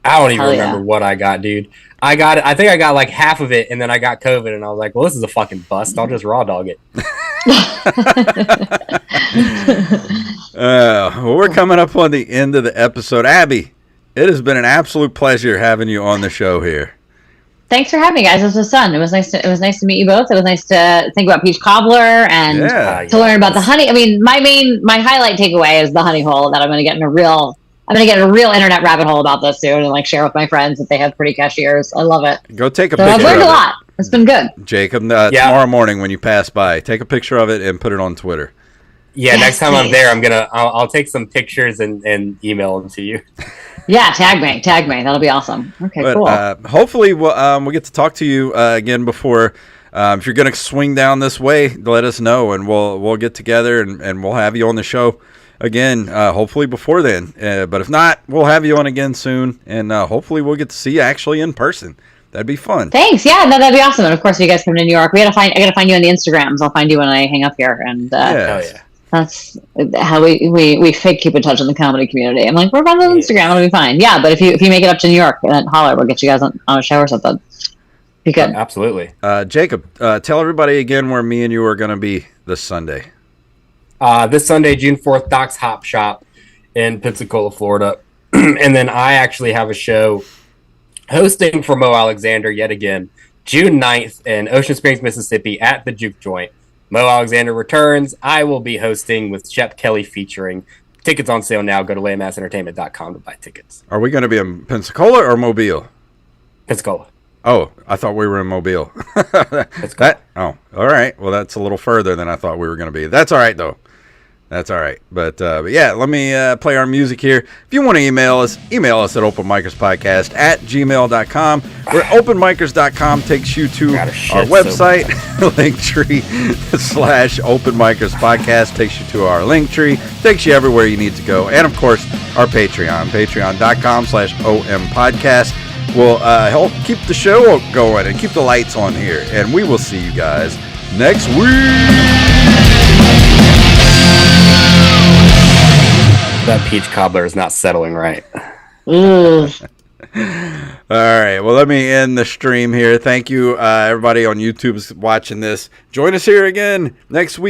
I don't even remember what I got, dude. I think I got like half of it, and then I got COVID, and I was like, well, this is a fucking bust. I'll just raw dog it. Well, we're coming up on the end of the episode. Abby, it has been an absolute pleasure having you on the show here. Thanks for having me, guys. This was fun. It was nice to meet you both. It was nice to think about Peach Cobbler and to learn about the honey. I mean, my highlight takeaway is the honey hole that I'm going to get in a real internet rabbit hole about this soon and like share with my friends that they have pretty cashiers. I love it. Go take a picture. I've learned a lot. It's been good. Jacob, tomorrow morning when you pass by, take a picture of it and put it on Twitter. Yeah, next time I'm there, I'll take some pictures and email them to you. Yeah, tag me. That'll be awesome. Okay, cool. Hopefully we'll get to talk to you again before. If you're going to swing down this way, let us know, and we'll get together and we'll have you on the show again. Hopefully before then. But if not, we'll have you on again soon, and hopefully we'll get to see you actually in person. That'd be fun. Thanks. Yeah, no, that'd be awesome. And of course, if you guys come to New York, I gotta find you on the Instagrams. I'll find you when I hang up here, and that's how we fake keep in touch in the comedy community. I'm like, we're on Instagram, it'll be fine. Yeah, but if you make it up to New York, then holler, we'll get you guys on a show or something. Be good. Absolutely. Jacob, tell everybody again where me and you are going to be this Sunday. This Sunday, June 4th, Doc's Hop Shop in Pensacola, Florida. And then I actually have a show hosting for Mo Alexander yet again, June 9th in Ocean Springs, Mississippi at the Juke Joint. Mo Alexander returns. I will be hosting with Shep Kelly featuring. Tickets on sale now. Go to landmassentertainment.com to buy tickets. Are we going to be in Pensacola or Mobile? Pensacola. Oh, I thought we were in Mobile. Pensacola. All right. Well, that's a little further than I thought we were going to be. That's all right, though. That's all right. But yeah, let me play our music here. If you want to email us at openmicerspodcast@gmail.com. Where openmicers.com takes you to our website. Linktree/openmicerspodcast takes you to our Linktree. Takes you everywhere you need to go. And, of course, our Patreon. Patreon.com/ompodcast will help keep the show going and keep the lights on here. And we will see you guys next week. That Peach Cobbler is not settling right. Ooh. All right. Well, let me end the stream here. Thank you, everybody on YouTube watching this. Join us here again next week.